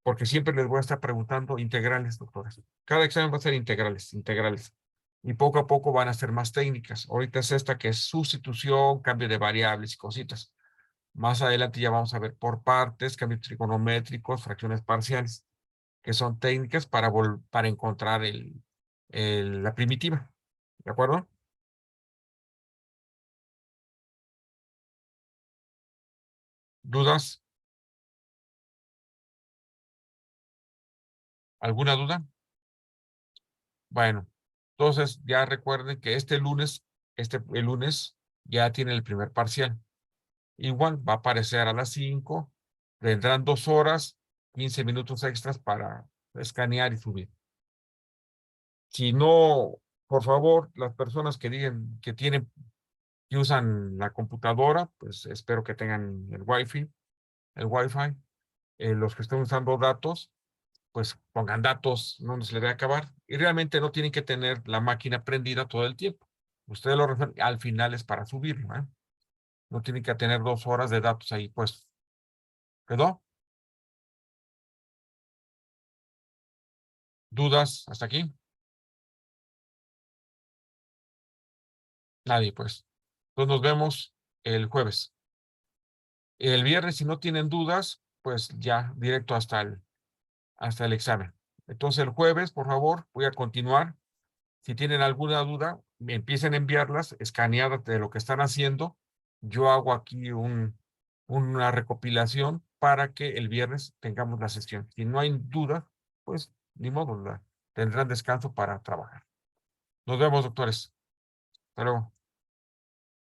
[SPEAKER 1] Porque siempre les voy a estar preguntando integrales, doctores. Cada examen va a ser integrales, integrales. Y poco a poco van a ser más técnicas. Ahorita es esta que es sustitución, cambio de variables y cositas. Más adelante ya vamos a ver por partes, cambios trigonométricos, fracciones parciales, que son técnicas para encontrar la primitiva. ¿De acuerdo? ¿Dudas? ¿Alguna duda? Bueno, entonces ya recuerden que el lunes ya tiene el primer parcial. Igual va a aparecer a las 5, vendrán 2 horas, 15 minutos extras para escanear y subir. Si no, por favor, las personas que digan que usan la computadora, pues espero que tengan el Wi-Fi. Los que estén usando datos, pues pongan datos, no se les va a acabar. Y realmente no tienen que tener la máquina prendida todo el tiempo. Ustedes lo resuelven, al final es para subirlo, ¿eh? No tienen que tener 2 horas de datos ahí, pues. ¿Quedó? ¿Dudas hasta aquí? Nadie, pues. Entonces nos vemos el jueves. El viernes, si no tienen dudas, pues ya directo hasta el examen. Entonces el jueves, por favor, voy a continuar. Si tienen alguna duda, me empiecen a enviarlas escaneadas de lo que están haciendo. Yo hago aquí una recopilación para que el viernes tengamos la sesión. Si no hay duda, pues ni modo, tendrán descanso para trabajar. Nos vemos, doctores. Hasta luego.